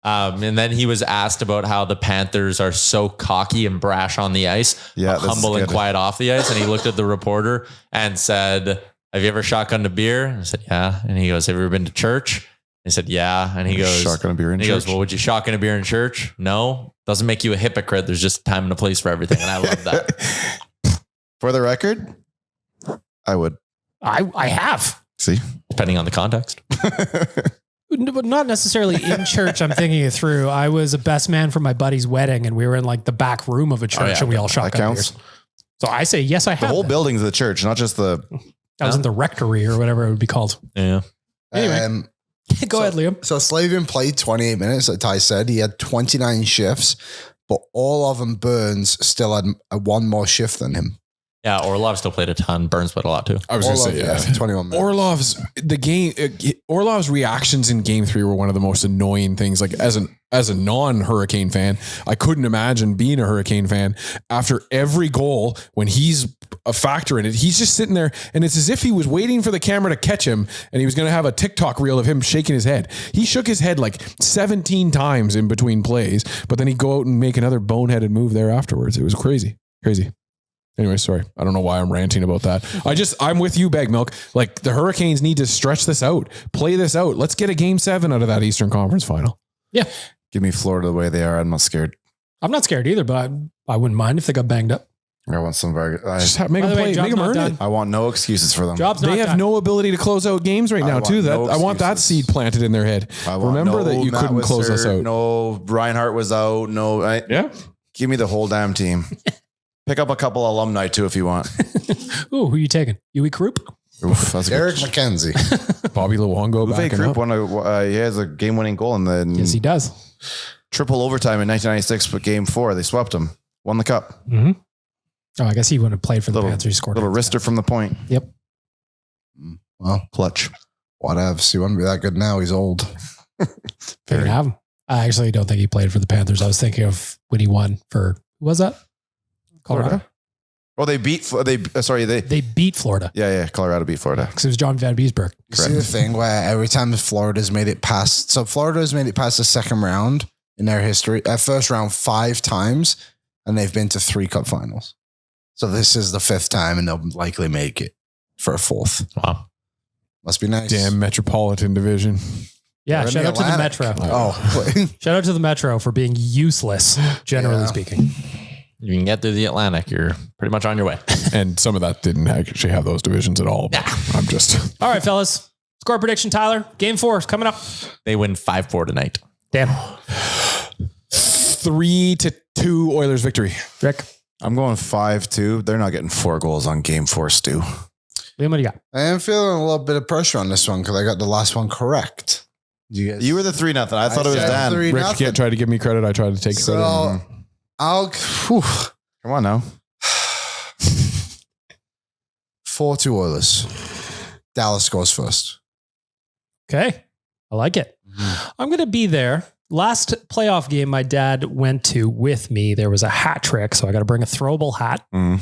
And then he was asked about how the Panthers are so cocky and brash on the ice, humble and quiet off the ice. And he looked at the reporter and said, have you ever shotgunned a beer? And I said, yeah. And he goes, have you ever been to church? He said, yeah. And he goes, shotgun a beer in church? He goes, well, would you shotgun a beer in church? No. Doesn't make you a hypocrite. There's just a time and a place for everything. And I love that. For the record, I would. I have. See? Depending on the context. But not necessarily in church. I'm thinking it through. I was a best man for my buddy's wedding, and we were in like the back room of a church, and we all shotgun beers. So I say, yes, I have. The whole building's the church, not just the... I was in the rectory or whatever it would be called. Yeah. Anyway. Go ahead, Liam. So Slavin played 28 minutes, like Ty said. He had 29 shifts, but all of them, Burns, still had 1 more shift than him. Yeah, Orlov still played a ton. Burns played a lot too. I was going to say, yeah. 21 minutes. Orlov's reactions in game 3 were one of the most annoying things. Like as a non-Hurricane fan, I couldn't imagine being a Hurricane fan after every goal when he's a factor in it. He's just sitting there and it's as if he was waiting for the camera to catch him and he was going to have a TikTok reel of him shaking his head. He shook his head like 17 times in between plays, but then he'd go out and make another boneheaded move there afterwards. It was crazy. Anyway, sorry. I don't know why I'm ranting about that. I'm with you, Bag Milk. Like the Hurricanes need to stretch this out, play this out. Let's get a game 7 out of that Eastern Conference final. Yeah. Give me Florida the way they are. I'm not scared. I'm not scared either, but I wouldn't mind if they got banged up. I want some of our. Just make them play, make them earn it. I want no excuses for them. Job's not They have done. no ability to close out games right now, too. I want that seed planted in their head. Remember that you Matt couldn't was close us hurt, out. No, Reinhart was out. No, give me the whole damn team. Pick up a couple alumni too if you want. Ooh, who are you taking? Yui Krupp? Oof, that's a Eric good. McKenzie. Bobby Luongo Uwe backing Krupp up. he has a game-winning goal in the Yes, he does. triple overtime in 1996, but game 4 they swept him, won the cup. Mm-hmm. Oh, I guess he wouldn't have played for the Panthers. He scored. Little wrister from the point. Yep. Well, Clutch. whatevs. He wouldn't be that good now. He's old. They didn't have him. I actually don't think he played for the Panthers. I was thinking of when he won for, who was that? Colorado. Oh, they beat. They beat Florida. Yeah. Colorado beat Florida. Because it was John Van Beesburg. You see the thing where every time Florida's made it past, so Florida's made it past the second round in their history, first round 5 times, and they've been to 3 cup finals. So this is the 5th time, and they'll likely make it for a 4th. Wow. Must be nice. Damn Metropolitan Division. Yeah, They're in shout the out to the Atlantic. Metro. Oh, Shout out to the Metro for being useless, generally Yeah. speaking. You can get through the Atlantic. You're pretty much on your way. And some of that didn't actually have those divisions at all. But I'm just... All right, fellas. Score prediction, Tyler. Game 4 is coming up. They win 5-4 tonight. Dan. 3-2 Oilers victory. Rick. I'm going 5-2. They're not getting 4 goals on game 4, Stu. Liam, what do you got? I am feeling a little bit of pressure on this one because I got the last one correct. You were the 3-0. I thought it was said Dan. 3-0. Rich can't try to give me credit. I tried to take credit. So I'll Come on now. 4-2 Oilers. Dallas scores first. Okay. I like it. I'm going to be there. Last playoff game my dad went to with me, there was a hat trick, so I got to bring a throwable hat. I'm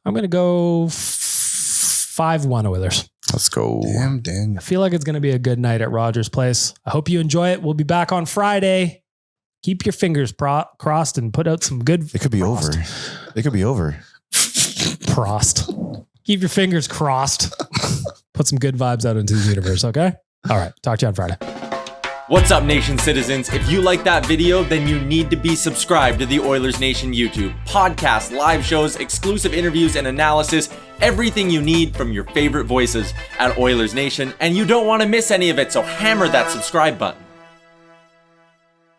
going to go 5-1 Oilers. Let's go. Damn, Dan. I feel like it's going to be a good night at Rogers Place. I hope you enjoy it. We'll be back on Friday. Keep your fingers crossed and put out some good. It could be over. It could be over. Prost. Keep your fingers crossed. Put some good vibes out into the universe, okay? All right. Talk to you on Friday. What's up, Nation citizens? If you like that video, then you need to be subscribed to the Oilers Nation YouTube. Podcasts, live shows, exclusive interviews, and analysis. Everything you need from your favorite voices at Oilers Nation. And you don't want to miss any of it, so hammer that subscribe button.